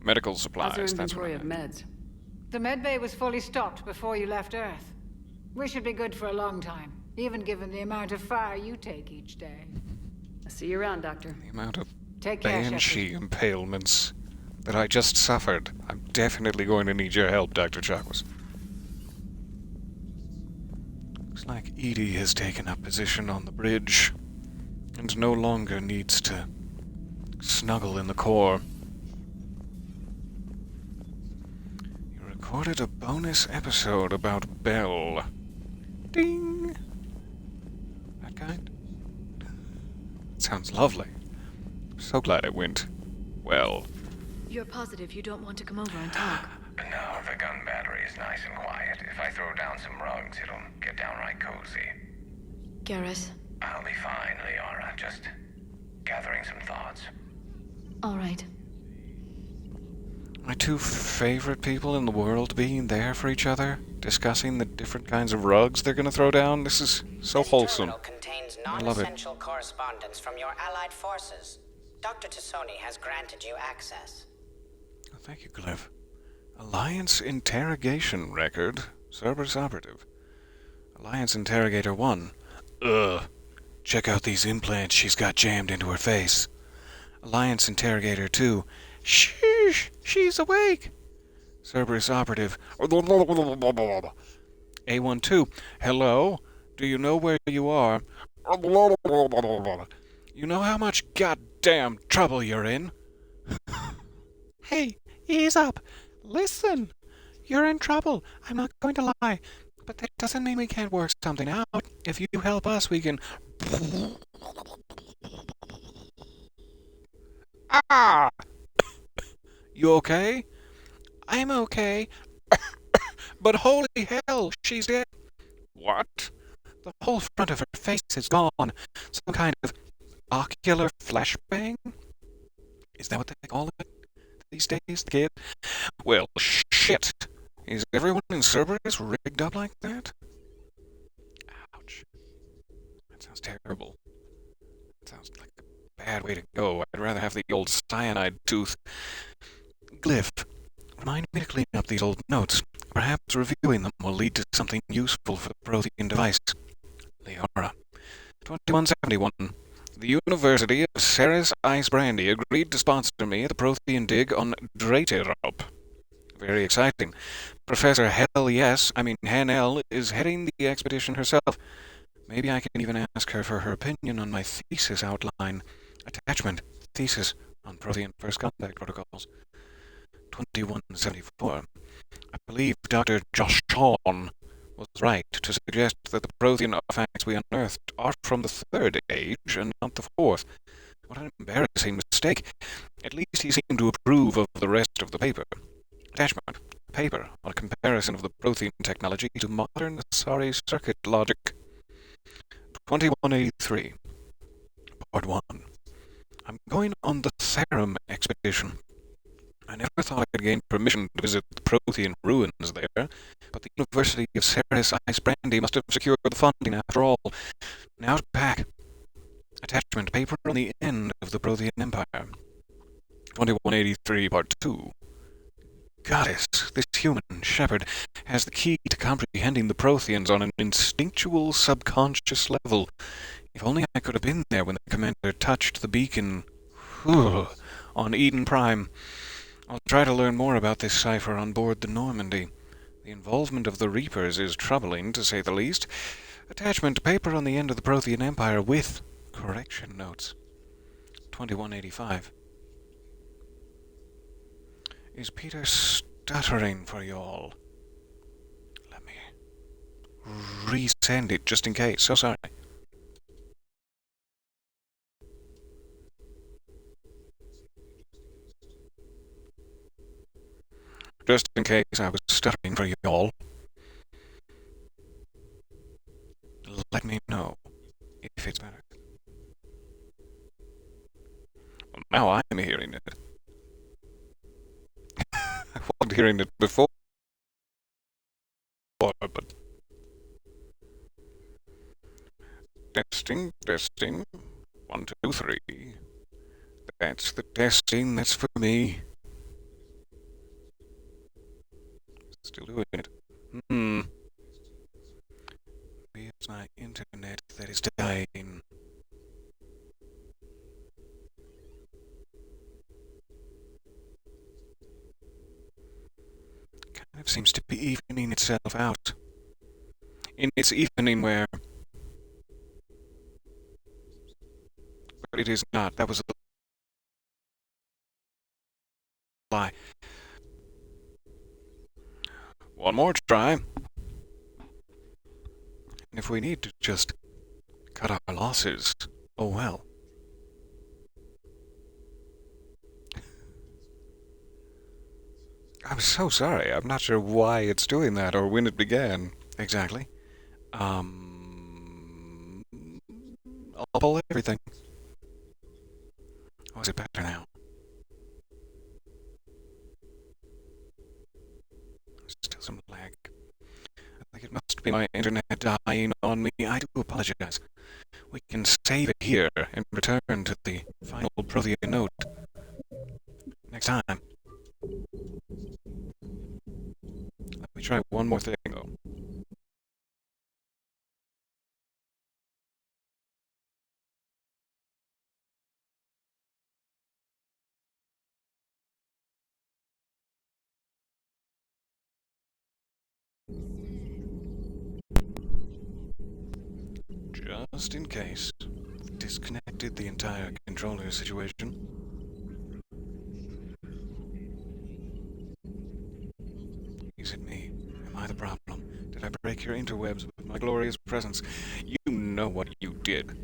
Medical supplies, How's your that's what I inventory of meant. meds? The medbay was fully stocked before you left Earth. We should be good for a long time, even given the amount of fire you take each day. I'll see you around, Doctor. The amount of Take care, banshee impalements that I just suffered. I'm definitely going to need your help, Dr. Chakwas. Looks like Edie has taken up position on the bridge and no longer needs to snuggle in the core. You recorded a bonus episode about Belle. Ding! That kind? Sounds lovely. I'm so glad it went well. You're positive you don't want to come over and talk? No, the gun battery is nice and quiet. If I throw down some rugs, it'll get downright cozy. Garrus? I'll be fine, Liara. Just gathering some thoughts. All right. My two favorite people in the world being there for each other, discussing the different kinds of rugs they're gonna throw down. This is so wholesome. Contains I love it. non-essential correspondence from your allied forces. Dr. Tassoni has granted you access. Oh, thank you, Cliff. Alliance Interrogation Record. Cerberus Operative. Alliance Interrogator 1. Ugh. Check out these implants she's got jammed into her face. Alliance Interrogator 2. Sheesh, she's awake. Cerberus Operative. A12. Hello? Do you know where you are? You know how much goddamn trouble you're in? Hey, ease up. Listen. You're in trouble. I'm not going to lie. But that doesn't mean we can't work something out. If you help us, we can... Ah! You okay? I'm okay. But holy hell, she's dead. What? The whole front of her face is gone. Some kind of ocular flashbang? Is that what they call it these days, kid? Well, shit. Is everyone in Cerberus rigged up like that? Ouch. That sounds terrible. That sounds like a bad way to go. I'd rather have the old cyanide tooth. Glyph, remind me to clean up these old notes. Perhaps reviewing them will lead to something useful for the Prothean device. Liara. 2171. The University of Ceres Ice Brandy agreed to sponsor me at the Prothean dig on Draterop. Very exciting. Professor Hanel is heading the expedition herself. Maybe I can even ask her for her opinion on my thesis outline. Attachment. Thesis on Prothean First Contact Protocols. 2174. I believe Dr. Joshon was right to suggest that the Prothean artifacts we unearthed are from the Third Age and not the Fourth. What an embarrassing mistake. At least he seemed to approve of the rest of the paper. Attachment. Paper on a comparison of the Prothean technology to modern Asari circuit logic. 2183. Part 1. I'm going on the Therum expedition. I never thought I'd gain permission to visit the Prothean ruins there, but the University of Ceres Ice Brandy must have secured the funding after all. Now to pack. Attachment paper on the end of the Prothean Empire. 2183 Part 2. goddess, this human, Shepard, has the key to comprehending the Protheans on an instinctual, subconscious level. If only I could have been there when the commander touched the beacon on Eden Prime. I'll try to learn more about this cipher on board the Normandy. The involvement of the Reapers is troubling, to say the least. Attachment to paper on the end of the Prothean Empire with correction notes. 2185. Is Peter stuttering for y'all? Let me resend it just in case. So sorry. Just in case I was stuttering for y'all. Let me know if it's better. Well, now I'm hearing it. I wasn't hearing it before, but... Testing, testing. 1, 2, 3. That's the testing, that's for me. Still doing it. Maybe it's my internet that is dying. Kind of seems to be evening itself out. In its evening where... But it is not. That was a lie. One more try. And if we need to just cut our losses, oh well. I'm so sorry. I'm not sure why it's doing that or when it began. Exactly. I'll pull everything. Oh, is it better now? Still some lag. I think it must be my internet dying on me. I do apologize. We can save it here and return to the final Prothean note next time. Let me try one more thing, though. Just in case. Disconnected the entire controller situation. Is it me? Am I the problem? Did I break your interwebs with my glorious presence? You know what you did.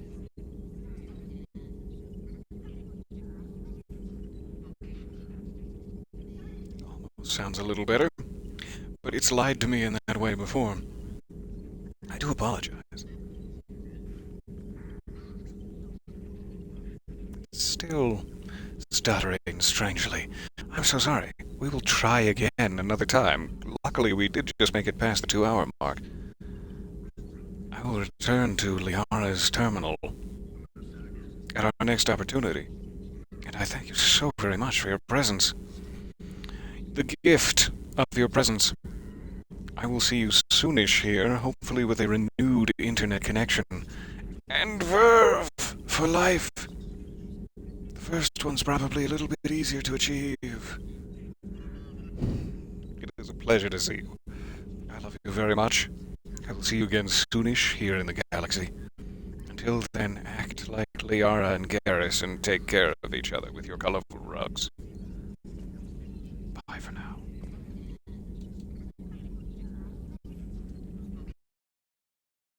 Almost sounds a little better, but it's lied to me in that way before. I do apologize. Still stuttering strangely. I'm so sorry. We will try again another time. Luckily, we did just make it past the 2-hour mark. I will return to Liara's terminal at our next opportunity. And I thank you so very much for your presence. The gift of your presence. I will see you soonish here, hopefully with a renewed internet connection. And verve for life. The first one's probably a little bit easier to achieve. It is a pleasure to see you. I love you very much. I will see you again soonish here in the galaxy. Until then, act like Liara and Garrus and take care of each other with your colorful rugs. Bye for now.